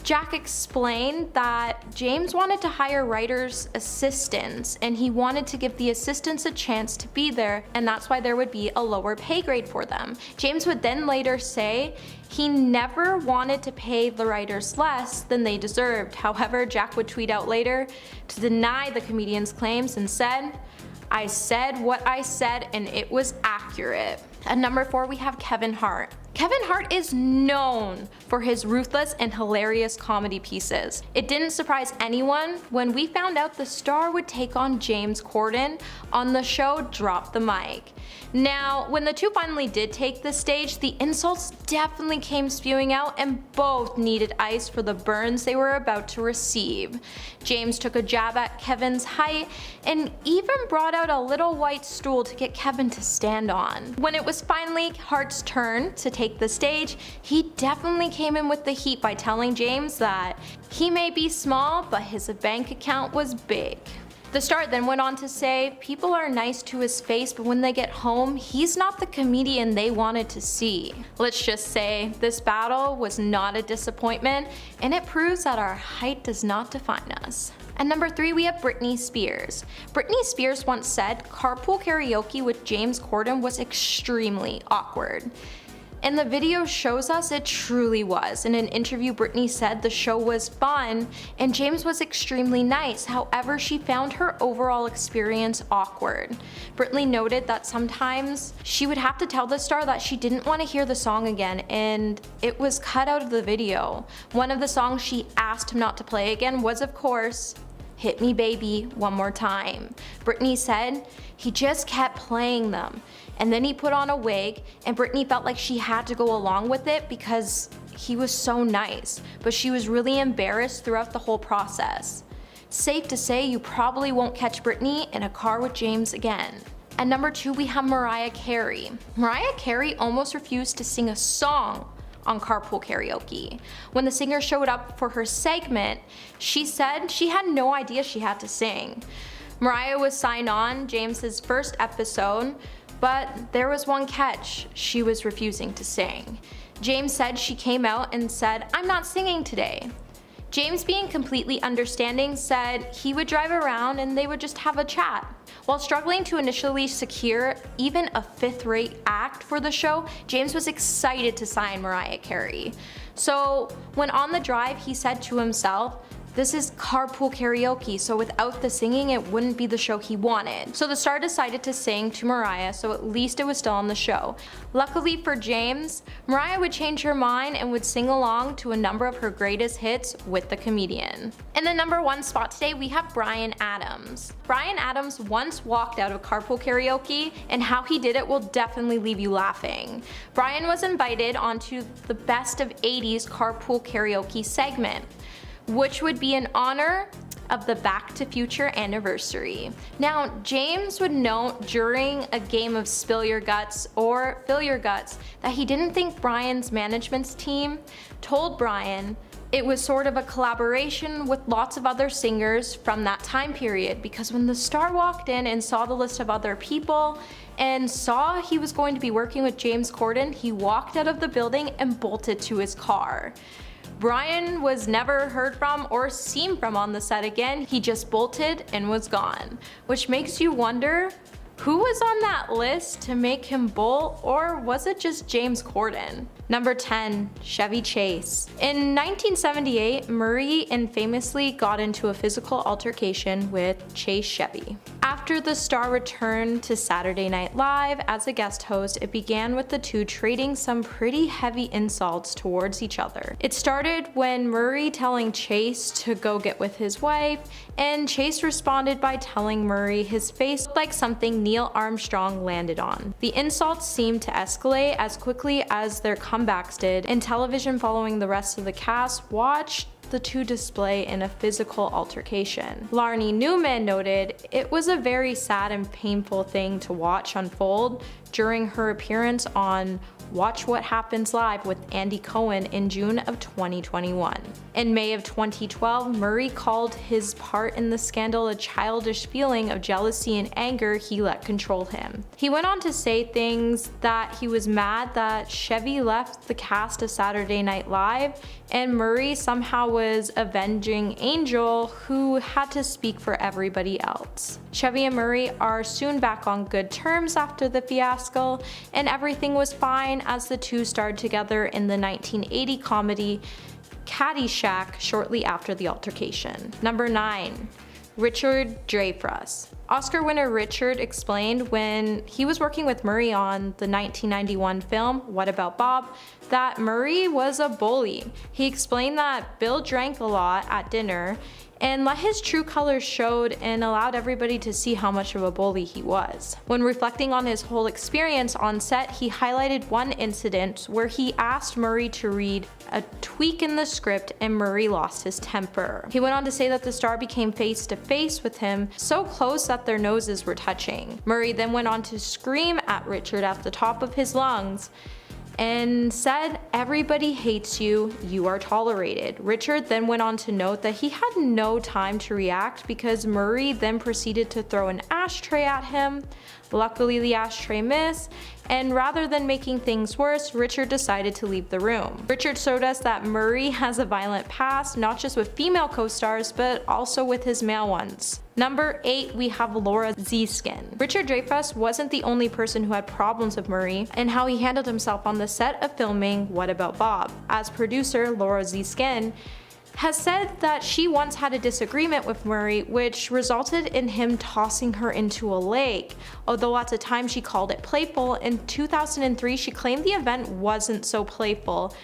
Jack explained that James wanted to hire writers' assistants, and he wanted to give the assistants a chance to be there, and that's why there would be a lower pay grade for them. James would then later say he never wanted to pay the writers less than they deserved. However, Jack would tweet out later to deny the comedian's claims and said, "I said what I said and it was accurate." At number 4, we have Kevin Hart. Kevin Hart is known for his ruthless and hilarious comedy pieces. It didn't surprise anyone when we found out the star would take on James Corden on the show Drop the Mic. Now, when the two finally did take the stage, the insults definitely came spewing out, and both needed ice for the burns they were about to receive. James took a jab at Kevin's height and even brought out a little white stool to get Kevin to stand on. When it was finally Hart's turn to take the stage, he definitely came in with the heat by telling James that he may be small, but his bank account was big. The star then went on to say, people are nice to his face, but when they get home, he's not the comedian they wanted to see. Let's just say this battle was not a disappointment, and it proves that our height does not define us. At number 3, we have Britney Spears. Britney Spears once said carpool karaoke with James Corden was extremely awkward. And the video shows us it truly was. In an interview, Britney said the show was fun and James was extremely nice. However, she found her overall experience awkward. Britney noted that sometimes she would have to tell the star that she didn't want to hear the song again, and it was cut out of the video. One of the songs she asked him not to play again was, of course, Hit Me Baby One More Time. Britney said he just kept playing them, and then he put on a wig, and Britney felt like she had to go along with it because he was so nice, but she was really embarrassed throughout the whole process. Safe to say you probably won't catch Britney in a car with James again. At number 2, we have Mariah Carey. Mariah Carey almost refused to sing a song on carpool karaoke. When the singer showed up for her segment, she said she had no idea she had to sing. Mariah was signed on James's first episode, but there was one catch: she was refusing to sing. James said she came out and said, "I'm not singing today." James, being completely understanding, said he would drive around and they would just have a chat. While struggling to initially secure even a fifth-rate act for the show, James was excited to sign Mariah Carey. So when on the drive, he said to himself, this is carpool karaoke, so without the singing, it wouldn't be the show he wanted. So the star decided to sing to Mariah, so at least it was still on the show. Luckily for James, Mariah would change her mind and would sing along to a number of her greatest hits with the comedian. In the number 1 spot today, we have Bryan Adams. Bryan Adams once walked out of carpool karaoke, and how he did it will definitely leave you laughing. Bryan was invited onto the Best of 80s carpool karaoke segment, which would be an honor of the Back to Future anniversary. Now, James would note during a game of Spill Your Guts or Fill Your Guts that he didn't think Brian's management's team told Brian it was sort of a collaboration with lots of other singers from that time period, because when the star walked in and saw the list of other people and saw he was going to be working with James Corden, he walked out of the building and bolted to his car. Brian was never heard from or seen from on the set again. He just bolted and was gone, which makes you wonder, who was on that list to make him bolt, or was it just James Corden? Number 10, Chevy Chase. In 1978, Murray infamously got into a physical altercation with Chase Chevy. After the star returned to Saturday Night Live as a guest host, it began with the two trading some pretty heavy insults towards each other. It started when Murray telling Chase to go get with his wife, and Chase responded by telling Murray his face looked like something Neil Armstrong landed on. The insults seemed to escalate as quickly as their comebacks did, and television following the rest of the cast watched the two display in a physical altercation. Larnie Newman noted it was a very sad and painful thing to watch unfold during her appearance on Watch What Happens Live with Andy Cohen in June of 2021. In May of 2012, Murray called his part in the scandal a childish feeling of jealousy and anger he let control him. He went on to say things that he was mad that Chevy left the cast of Saturday Night Live and Murray somehow was avenging Angel, who had to speak for everybody else. Chevy and Murray are soon back on good terms after the fiasco, and everything was fine as the two starred together in the 1980 comedy Caddyshack shortly after the altercation. Number 9, Richard Dreyfuss. Oscar winner Richard explained when he was working with Murray on the 1991 film What About Bob that Murray was a bully. He explained that Bill drank a lot at dinner and let his true colors showed and allowed everybody to see how much of a bully he was. When reflecting on his whole experience on set, he highlighted one incident where he asked Murray to read a tweak in the script and Murray lost his temper. He went on to say that the star became face to face with him, so close that their noses were touching. Murray then went on to scream at Richard at the top of his lungs and said, "Everybody hates you, you are tolerated." Richard then went on to note that he had no time to react because Murray then proceeded to throw an ashtray at him. Luckily the ashtray missed, and rather than making things worse, Richard decided to leave the room. Richard showed us that Murray has a violent past, not just with female co-stars, but also with his male ones. Number 8, we have Laura Ziskin. Richard Dreyfuss wasn't the only person who had problems with Murray and how he handled himself on the set of filming What About Bob. As producer, Laura Ziskin has said that she once had a disagreement with Murray, which resulted in him tossing her into a lake. Although at the time she called it playful, in 2003 she claimed the event wasn't so playful,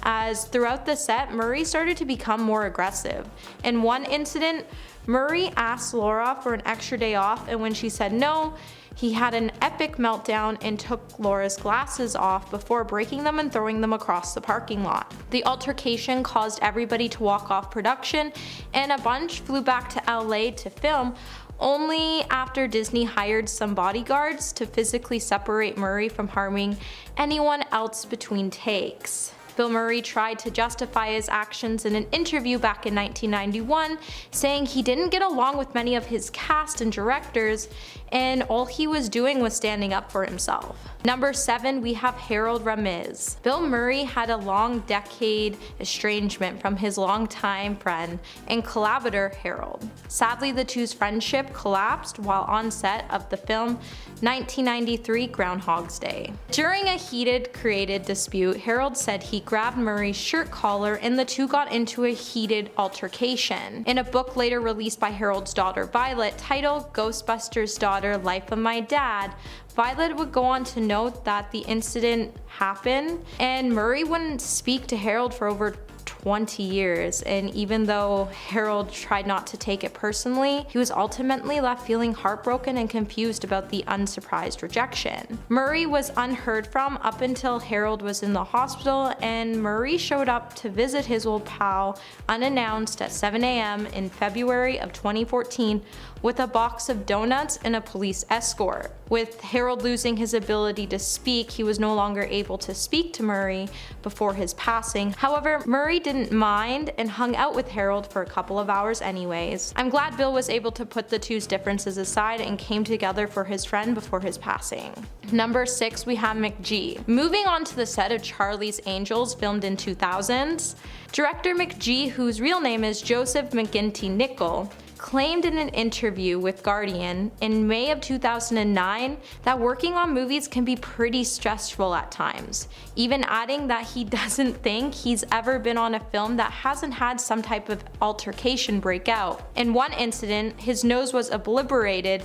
as throughout the set, Murray started to become more aggressive. In one incident, Murray asked Laura for an extra day off, and when she said no, he had an epic meltdown and took Laura's glasses off before breaking them and throwing them across the parking lot. The altercation caused everybody to walk off production, and a bunch flew back to LA to film, only after Disney hired some bodyguards to physically separate Murray from harming anyone else between takes. Bill Murray tried to justify his actions in an interview back in 1991, saying he didn't get along with many of his cast and directors, and all he was doing was standing up for himself. Number 7, we have Harold Ramis. Bill Murray had a long decade estrangement from his longtime friend and collaborator Harold. Sadly, the two's friendship collapsed while on set of the film 1993 Groundhog's Day. During a heated creative dispute, Harold said he grabbed Murray's shirt collar and the two got into a heated altercation. In a book later released by Harold's daughter Violet titled Ghostbusters' Daughter, Life of My Dad, Violet would go on to note that the incident happened and Murray wouldn't speak to Harold for over 20 years, and even though Harold tried not to take it personally, he was ultimately left feeling heartbroken and confused about the unsurprised rejection. Murray was unheard from up until Harold was in the hospital, and Murray showed up to visit his old pal unannounced at 7 a.m. in February of 2014 with a box of donuts and a police escort. With Harold losing his ability to speak, he was no longer able to speak to Murray before his passing. However, Murray didn't mind and hung out with Harold for a couple of hours anyways. I'm glad Bill was able to put the two's differences aside and came together for his friend before his passing. Number 6, we have McG. Moving on to the set of Charlie's Angels, filmed in 2000s, director McG, whose real name is Joseph McGinty Nicol, claimed in an interview with Guardian in May of 2009 that working on movies can be pretty stressful at times, even adding that he doesn't think he's ever been on a film that hasn't had some type of altercation break out. In one incident, his nose was obliterated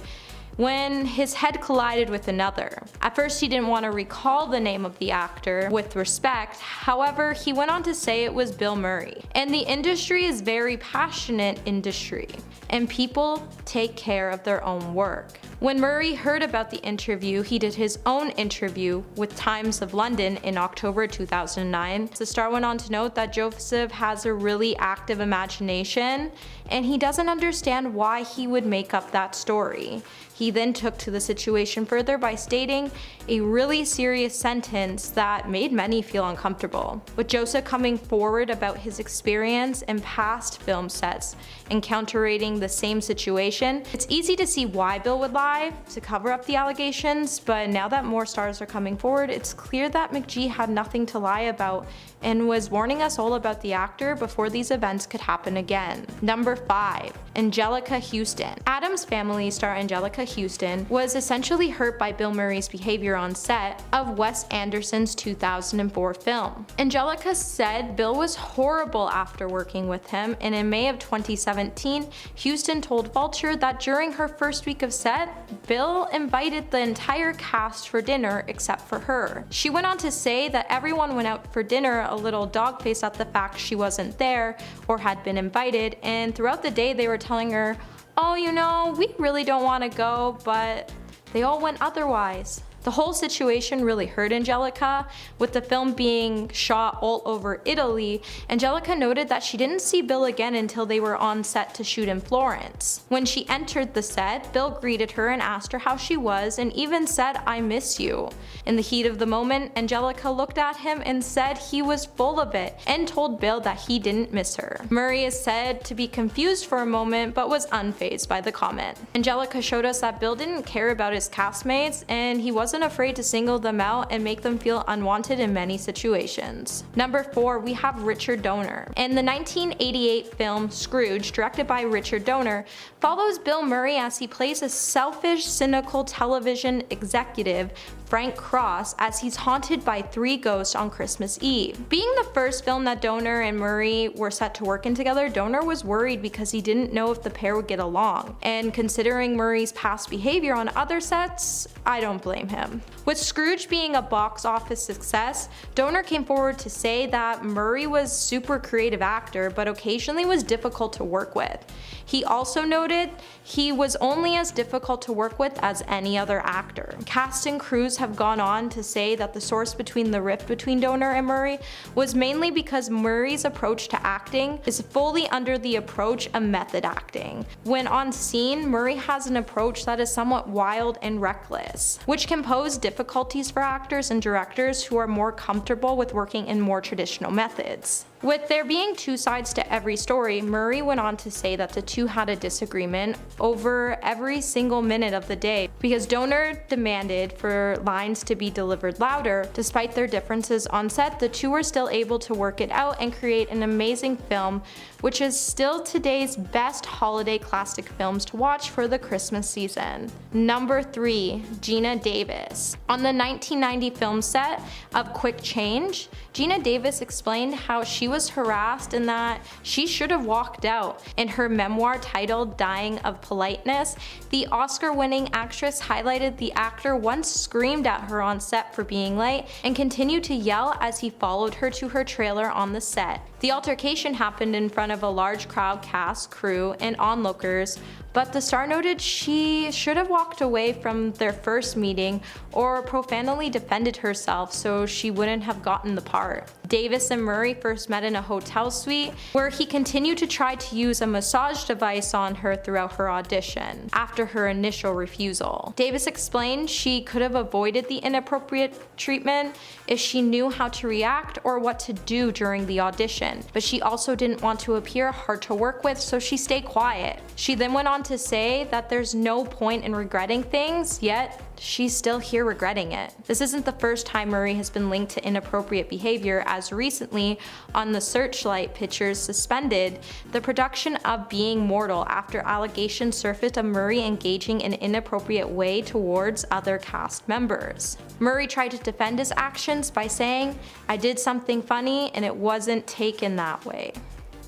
when his head collided with another. At first he didn't want to recall the name of the actor with respect, however he went on to say it was Bill Murray. And the industry is very passionate industry, and people take care of their own work. When Murray heard about the interview, he did his own interview with Times of London in October 2009. The star went on to note that Joseph has a really active imagination and he doesn't understand why he would make up that story. He then took to the situation further by stating a really serious sentence that made many feel uncomfortable. With Joseph coming forward about his experience in past film sets encountering the same situation, it's easy to see why Bill would lie to cover up the allegations, but now that more stars are coming forward, it's clear that McG had nothing to lie about and was warning us all about the actor before these events could happen again. Number 5, Angelica Houston. Adam's Family star Angelica Houston was essentially hurt by Bill Murray's behavior on set of Wes Anderson's 2004 film. Angelica said Bill was horrible after working with him, and in May of 2017, Houston told Vulture that during her first week of set, Bill invited the entire cast for dinner except for her. She went on to say that everyone went out for dinner a little dog-faced at the fact she wasn't there or had been invited, and throughout the day they were telling her, "Oh, you know, we really don't want to go," but they all went otherwise. The whole situation really hurt Angelica. With the film being shot all over Italy, Angelica noted that she didn't see Bill again until they were on set to shoot in Florence. When she entered the set, Bill greeted her and asked her how she was and even said, "I miss you." In the heat of the moment, Angelica looked at him and said he was full of it and told Bill that he didn't miss her. Murray is said to be confused for a moment but was unfazed by the comment. Angelica showed us that Bill didn't care about his castmates and he wasn't afraid to single them out and make them feel unwanted in many situations. Number 4, we have Richard Donner. In the 1988 film Scrooge, directed by Richard Donner, follows Bill Murray as he plays a selfish, cynical television executive, Frank Cross, as he's haunted by 3 ghosts on Christmas Eve. Being the first film that Donner and Murray were set to work in together, Donner was worried because he didn't know if the pair would get along. And considering Murray's past behavior on other sets, I don't blame him. With Scrooge being a box office success, Donner came forward to say that Murray was a super creative actor, but occasionally was difficult to work with. He also noted he was only as difficult to work with as any other actor. Cast and crews have gone on to say that the source between the rift between Donner and Murray was mainly because Murray's approach to acting is fully under the approach of method acting. When on scene, Murray has an approach that is somewhat wild and reckless, which can pose difficulties for actors and directors who are more comfortable with working in more traditional methods. With there being 2 sides to every story, Murray went on to say that the two had a disagreement over every single minute of the day because Donner demanded for lines to be delivered louder. Despite their differences on set, the two were still able to work it out and create an amazing film, which is still today's best holiday classic films to watch for the Christmas season. Number 3, Gina Davis. Davis. On the 1990 film set of Quick Change, Gina Davis explained how she was harassed and that she should have walked out. In her memoir titled Dying of Politeness, the Oscar-winning actress highlighted the actor once screamed at her on set for being late and continued to yell as he followed her to her trailer on the set. The altercation happened in front of a large crowd, cast, crew, and onlookers, but the star noted she should have walked away from their first meeting or profanely defended herself so she wouldn't have gotten the part. Davis and Murray first met in a hotel suite where he continued to try to use a massage device on her throughout her audition after her initial refusal. Davis explained she could have avoided the inappropriate treatment if she knew how to react or what to do during the audition, but she also didn't want to appear hard to work with, so she stayed quiet. She then went on to say that there's no point in regretting things, yet she's still here regretting it. This isn't the first time Murray has been linked to inappropriate behavior, as recently on the Searchlight Pictures suspended the production of Being Mortal after allegations surfaced of Murray engaging in an inappropriate way towards other cast members. Murray tried to defend his actions by saying, "I did something funny and it wasn't taken that way."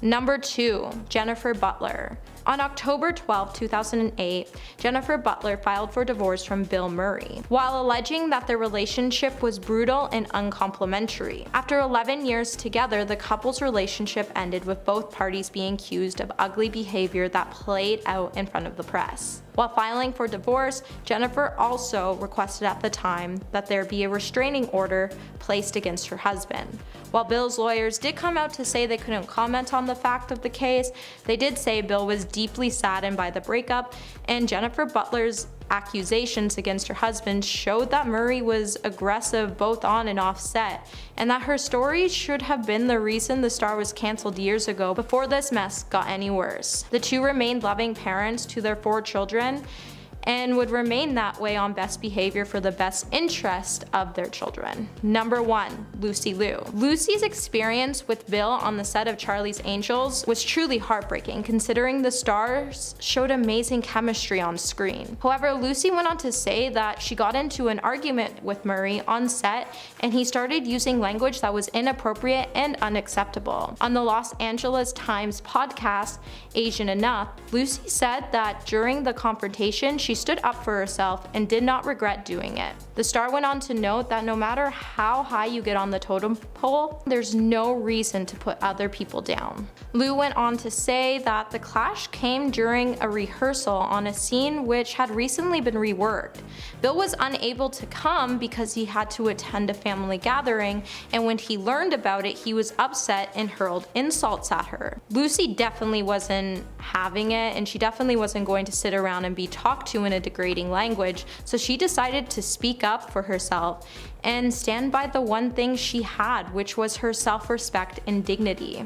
Number 2, Jennifer Butler. On October 12, 2008, Jennifer Butler filed for divorce from Bill Murray, while alleging that their relationship was brutal and uncomplimentary. After 11 years together, the couple's relationship ended with both parties being accused of ugly behavior that played out in front of the press. While filing for divorce, Jennifer also requested at the time that there be a restraining order placed against her husband. While Bill's lawyers did come out to say they couldn't comment on the fact of the case, they did say Bill was deeply saddened by the breakup, and Jennifer Butler's accusations against her husband showed that Murray was aggressive both on and off set, and that her story should have been the reason the star was cancelled years ago before this mess got any worse. The two remained loving parents to their 4 children and would remain that way on best behavior for the best interest of their children. Number 1, Lucy Liu. Lucy's experience with Bill on the set of Charlie's Angels was truly heartbreaking, considering the stars showed amazing chemistry on screen. However, Lucy went on to say that she got into an argument with Murray on set and he started using language that was inappropriate and unacceptable. On the Los Angeles Times podcast, Asian Enough, Lucy said that during the confrontation, she stood up for herself and did not regret doing it. The star went on to note that no matter how high you get on the totem pole, there's no reason to put other people down. Liu went on to say that the clash came during a rehearsal on a scene which had recently been reworked. Bill was unable to come because he had to attend a family gathering, and when he learned about it, he was upset and hurled insults at her. Lucy definitely wasn't having it, and she definitely wasn't going to sit around and be talked to in a degrading language, so she decided to speak up for herself and stand by the one thing she had, which was her self-respect and dignity.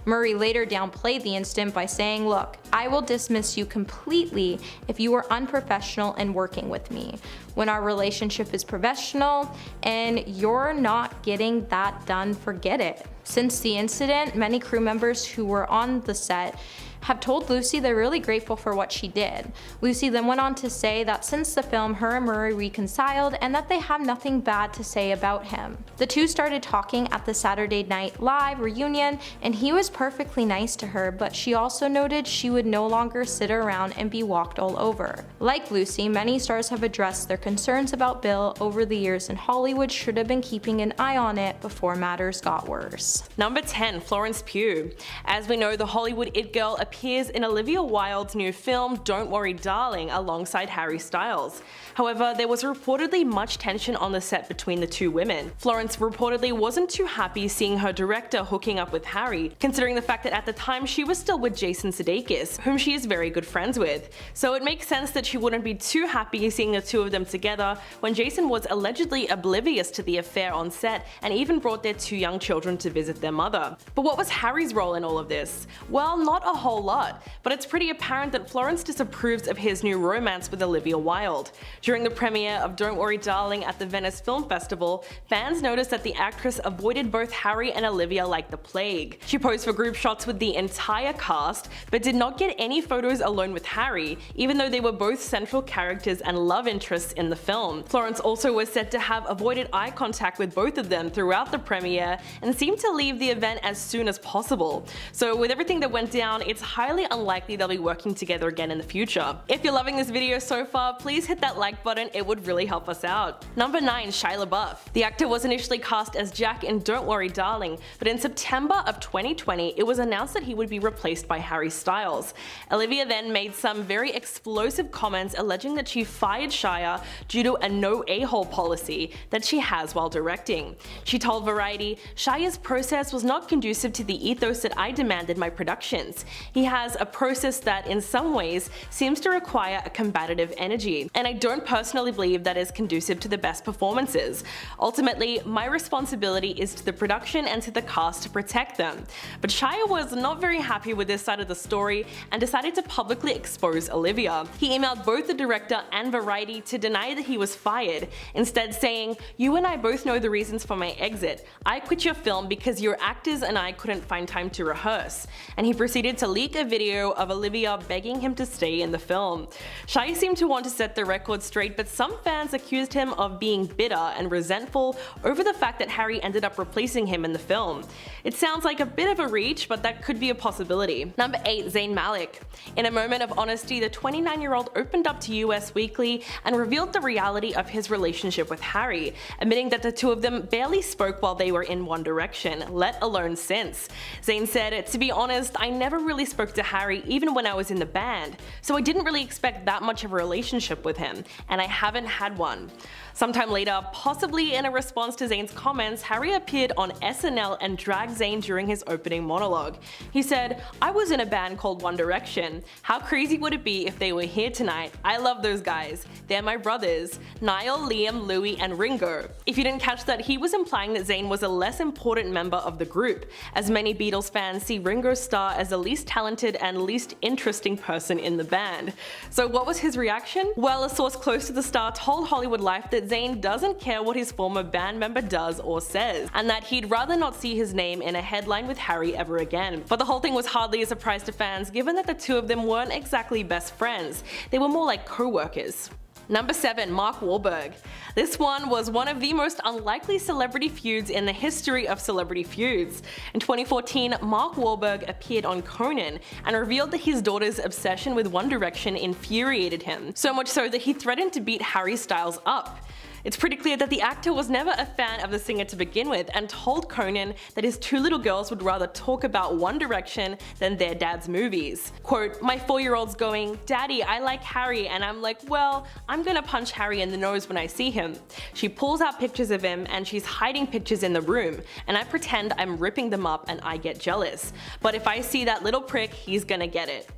Murray later downplayed the incident by saying, "Look, I will dismiss you completely if you are unprofessional in working with me. When our relationship is professional and you're not getting that done, forget it." Since the incident, many crew members who were on the set have told Lucy they're really grateful for what she did. Lucy then went on to say that since the film, her and Murray reconciled and that they have nothing bad to say about him. The two started talking at the Saturday Night Live reunion, and he was perfectly nice to her, but she also noted she would no longer sit around and be walked all over. Like Lucy, many stars have addressed their concerns about Bill over the years, and Hollywood should have been keeping an eye on it before matters got worse. Number 10, Florence Pugh. As we know, the Hollywood it girl appears in Olivia Wilde's new film Don't Worry Darling alongside Harry Styles. However, there was reportedly much tension on the set between the two women. Florence reportedly wasn't too happy seeing her director hooking up with Harry, considering the fact that at the time she was still with Jason Sudeikis, whom she is very good friends with. So it makes sense that she wouldn't be too happy seeing the two of them together when Jason was allegedly oblivious to the affair on set and even brought their 2 young children to visit their mother. But what was Harry's role in all of this? Well, not a whole lot, but it's pretty apparent that Florence disapproves of his new romance with Olivia Wilde. During the premiere of Don't Worry Darling at the Venice Film Festival, fans noticed that the actress avoided both Harry and Olivia like the plague. She posed for group shots with the entire cast, but did not get any photos alone with Harry, even though they were both central characters and love interests in the film. Florence also was said to have avoided eye contact with both of them throughout the premiere and seemed to leave the event as soon as possible. So with everything that went down, it's highly unlikely they'll be working together again in the future. If you're loving this video so far, please hit that like button, it would really help us out. Number 9. Shia LaBeouf. The actor was initially cast as Jack in Don't Worry Darling, but in September of 2020, it was announced that he would be replaced by Harry Styles. Olivia then made some very explosive comments alleging that she fired Shia due to a no a-hole policy that she has while directing. She told Variety, "Shia's process was not conducive to the ethos that I demand in my productions. He has a process that, in some ways, seems to require a combative energy, and I don't personally believe that is conducive to the best performances. Ultimately, my responsibility is to the production and to the cast to protect them." But Shia was not very happy with this side of the story and decided to publicly expose Olivia. He emailed both the director and Variety to deny that he was fired, instead saying, "You and I both know the reasons for my exit. I quit your film because your actors and I couldn't find time to rehearse." And he proceeded to leak a video of Olivia begging him to stay in the film. Shia seemed to want to set the record straight, but some fans accused him of being bitter and resentful over the fact that Harry ended up replacing him in the film. It sounds like a bit of a reach, but that could be a possibility. Number 8. Zayn Malik. In a moment of honesty, the 29-year-old opened up to US Weekly and revealed the reality of his relationship with Harry, admitting that the two of them barely spoke while they were in One Direction, let alone since. Zayn said, "To be honest, I never really spoke to Harry even when I was in the band, so I didn't really expect that much of a relationship with him, and I haven't had one." Sometime later, possibly in a response to Zayn's comments, Harry appeared on SNL and dragged Zayn during his opening monologue. He said, "I was in a band called One Direction. How crazy would it be if they were here tonight? I love those guys. They're my brothers. Niall, Liam, Louis, and Ringo." If you didn't catch that, he was implying that Zayn was a less important member of the group, as many Beatles fans see Ringo Starr as the least talented and least interesting person in the band. So what was his reaction? Well, a source close to the star told Hollywood Life that Zayn doesn't care what his former band member does or says, and that he'd rather not see his name in a headline with Harry ever again. But the whole thing was hardly a surprise to fans, given that the two of them weren't exactly best friends. They were more like co-workers. Number 7. Mark Wahlberg. This one was one of the most unlikely celebrity feuds in the history of celebrity feuds. In 2014, Mark Wahlberg appeared on Conan and revealed that his daughter's obsession with One Direction infuriated him, so much so that he threatened to beat Harry Styles up. It's pretty clear that the actor was never a fan of the singer to begin with and told Conan that his two little girls would rather talk about One Direction than their dad's movies. Quote, "My 4-year-old's going, 'Daddy, I like Harry,' and I'm like, well, I'm gonna punch Harry in the nose when I see him. She pulls out pictures of him and she's hiding pictures in the room, and I pretend I'm ripping them up and I get jealous. But if I see that little prick, he's gonna get it."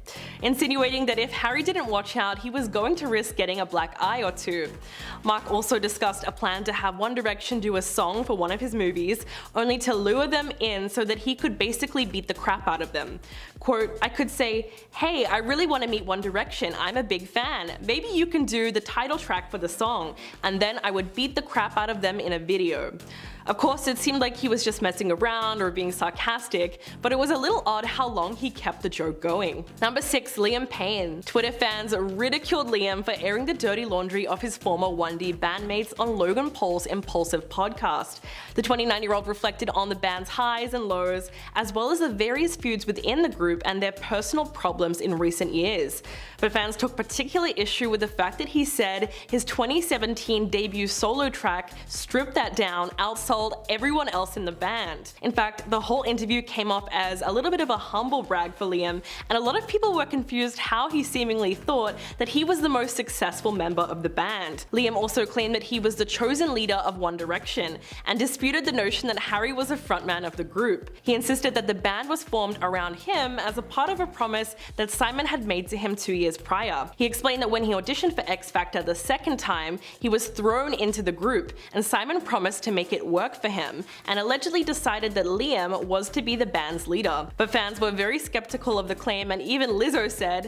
Insinuating that if Harry didn't watch out, he was going to risk getting a black eye or two. Mark also discussed a plan to have One Direction do a song for one of his movies, only to lure them in so that he could basically beat the crap out of them. Quote, "I could say, 'Hey, I really want to meet One Direction, I'm a big fan, maybe you can do the title track for the song,' and then I would beat the crap out of them in a video." Of course, it seemed like he was just messing around or being sarcastic, but it was a little odd how long he kept the joke going. Number 6. Liam Payne. Twitter fans ridiculed Liam for airing the dirty laundry of his former 1D bandmates on Logan Paul's Impulsive podcast. The 29-year-old reflected on the band's highs and lows, as well as the various feuds within the group and their personal problems in recent years. But fans took particular issue with the fact that he said his 2017 debut solo track, Strip That Down, outsold everyone else in the band. In fact, the whole interview came off as a little bit of a humble brag for Liam, and a lot of people were confused how he seemingly thought that he was the most successful member of the band. Liam also claimed that he was the chosen leader of One Direction, and disputed the notion that Harry was a frontman of the group. He insisted that the band was formed around him as a part of a promise that Simon had made to him 2 years prior. He explained that when he auditioned for X Factor the second time, he was thrown into the group, and Simon promised to make it work work for him, and allegedly decided that Liam was to be the band's leader. But fans were very skeptical of the claim, and even Lizzo said,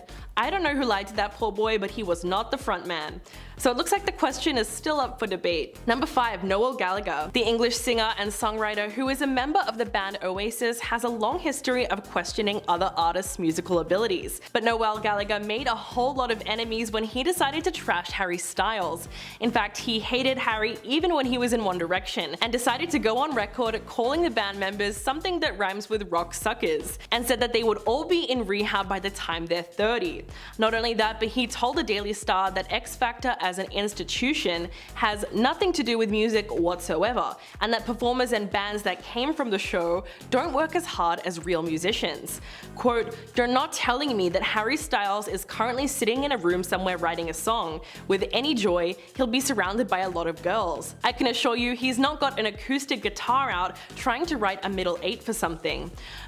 "I don't know who lied to that poor boy, but he was not the front man." So it looks like the question is still up for debate. Number 5. Noel Gallagher. The English singer and songwriter who is a member of the band Oasis has a long history of questioning other artists' musical abilities. But Noel Gallagher made a whole lot of enemies when he decided to trash Harry Styles. In fact, he hated Harry even when he was in One Direction, and decided to go on record calling the band members something that rhymes with rock suckers, and said that they would all be in rehab by the time they're 30. Not only that, but he told the Daily Star that X Factor as an institution has nothing to do with music whatsoever, and that performers and bands that came from the show don't work as hard as real musicians. Quote, "You're not telling me that Harry Styles is currently sitting in a room somewhere writing a song. With any joy, he'll be surrounded by a lot of girls. I can assure you he's not got an acoustic guitar out trying to write a middle 8 for something."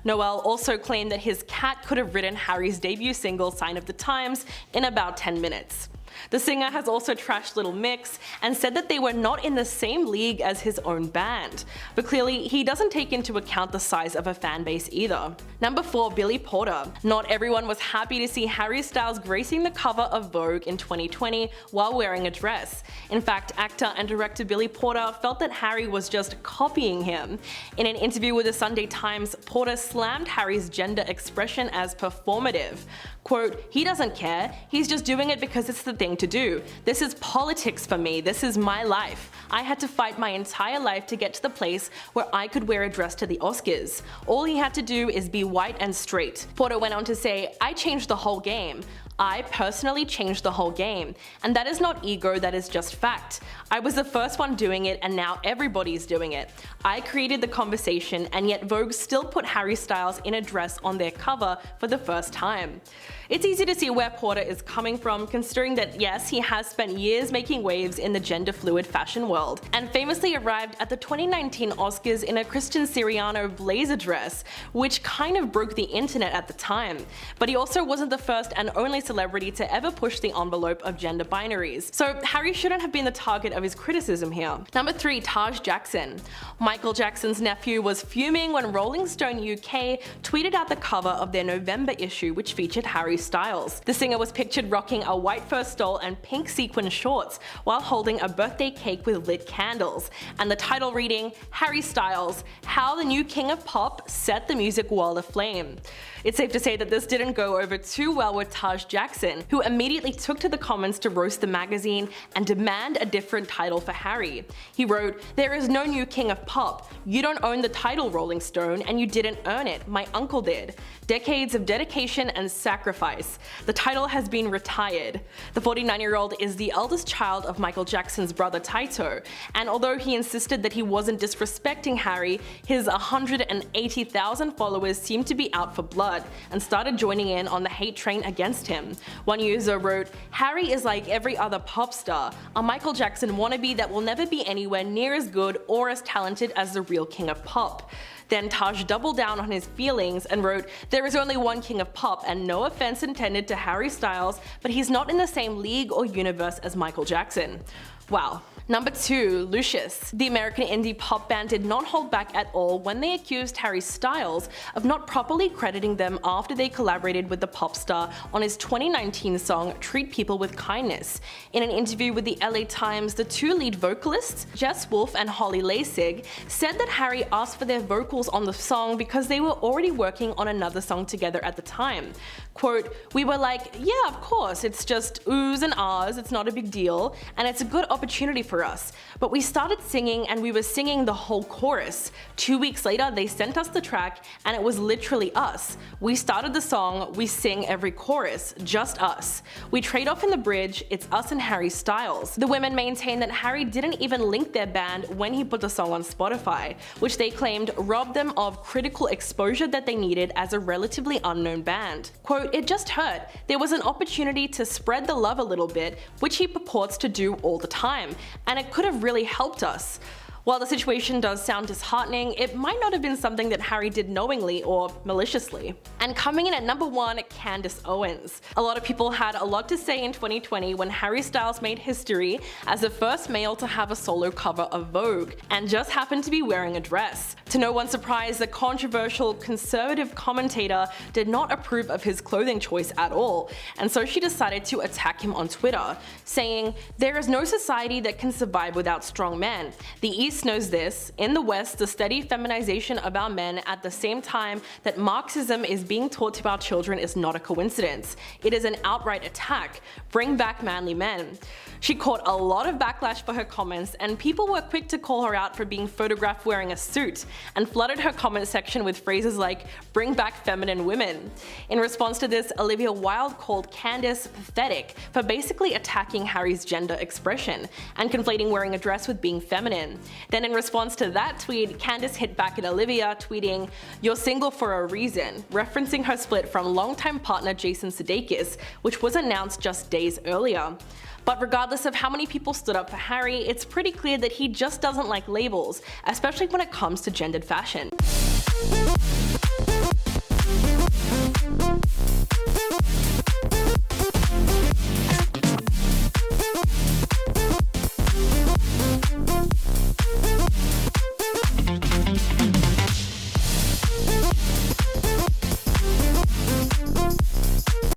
Noel also claimed that his cat could have written Harry's debut single Sign of the Times in about 10 minutes. The singer has also trashed Little Mix and said that they were not in the same league as his own band. But clearly, he doesn't take into account the size of a fan base either. Number 4. Billy Porter. Not everyone was happy to see Harry Styles gracing the cover of Vogue in 2020 while wearing a dress. In fact, actor and director Billy Porter felt that Harry was just copying him. In an interview with the Sunday Times, Porter slammed Harry's gender expression as performative. Quote, "He doesn't care, he's just doing it because it's the thing to do. This is politics for me, this is my life. I had to fight my entire life to get to the place where I could wear a dress to the Oscars. All he had to do is be white and straight." Porter went on to say, "I changed the whole game. I personally changed the whole game. And that is not ego, that is just fact. I was the first one doing it and now everybody's doing it. I created the conversation, and yet Vogue still put Harry Styles in a dress on their cover for the first time." It's easy to see where Porter is coming from, considering that yes, he has spent years making waves in the gender-fluid fashion world, and famously arrived at the 2019 Oscars in a Christian Siriano blazer dress, which kind of broke the internet at the time. But he also wasn't the first and only celebrity to ever push the envelope of gender binaries, so Harry shouldn't have been the target of his criticism here. Number 3. Taj Jackson. Michael Jackson's nephew was fuming when Rolling Stone UK tweeted out the cover of their November issue, which featured Harry Styles. The singer was pictured rocking a white fur stole and pink sequin shorts while holding a birthday cake with lit candles, and the title reading, "Harry Styles, How the New King of Pop Set the Music World Aflame." It's safe to say that this didn't go over too well with Taj Jackson, who immediately took to the comments to roast the magazine and demand a different title for Harry. He wrote, "There is no new king of pop. You don't own the title, Rolling Stone, and you didn't earn it. My uncle did. Decades of dedication and sacrifice. The title has been retired." The 49-year-old is the eldest child of Michael Jackson's brother Taito, and although he insisted that he wasn't disrespecting Harry, his 180,000 followers seemed to be out for blood and started joining in on the hate train against him. One user wrote, "Harry is like every other pop star, a Michael Jackson wannabe that will never be anywhere near as good or as talented as the real king of pop." Then Taj doubled down on his feelings and wrote, "There is only one king of pop, and no offense intended to Harry Styles, but he's not in the same league or universe as Michael Jackson." Wow. Number 2. Lucius. The American indie pop band did not hold back at all when they accused Harry Styles of not properly crediting them after they collaborated with the pop star on his 2019 song Treat People with Kindness. In an interview with the LA Times, the two lead vocalists, Jess Wolfe and Holly Lasig, said that Harry asked for their vocals on the song because they were already working on another song together at the time. Quote, "We were like, yeah, of course, it's just oohs and ahs, it's not a big deal, and it's a good opportunity for us. But we started singing and we were singing the whole chorus. 2 weeks later they sent us the track and it was literally us. We started the song, we sing every chorus, just us. We trade off in the bridge, it's us and Harry Styles." The women maintain that Harry didn't even link their band when he put the song on Spotify, which they claimed robbed them of critical exposure that they needed as a relatively unknown band. Quote, "It just hurt. There was an opportunity to spread the love a little bit, which he purports to do all the time, and it could have really helped us." While the situation does sound disheartening, it might not have been something that Harry did knowingly or maliciously. And coming in at number 1, Candace Owens. A lot of people had a lot to say in 2020 when Harry Styles made history as the first male to have a solo cover of Vogue, and just happened to be wearing a dress. To no one's surprise, the controversial conservative commentator did not approve of his clothing choice at all, and so she decided to attack him on Twitter, saying, "There is no society that can survive without strong men. The East knows this. In the West, the steady feminization of our men at the same time that Marxism is being taught to our children is not a coincidence. It is an outright attack. Bring back manly men." She caught a lot of backlash for her comments, and people were quick to call her out for being photographed wearing a suit, and flooded her comment section with phrases like, "Bring back feminine women." In response to this, Olivia Wilde called Candace pathetic for basically attacking Harry's gender expression, and conflating wearing a dress with being feminine. Then in response to that tweet, Candace hit back at Olivia, tweeting, "You're single for a reason," referencing her split from longtime partner Jason Sudeikis, which was announced just days earlier. But regardless of how many people stood up for Harry, it's pretty clear that he just doesn't like labels, especially when it comes to gendered fashion.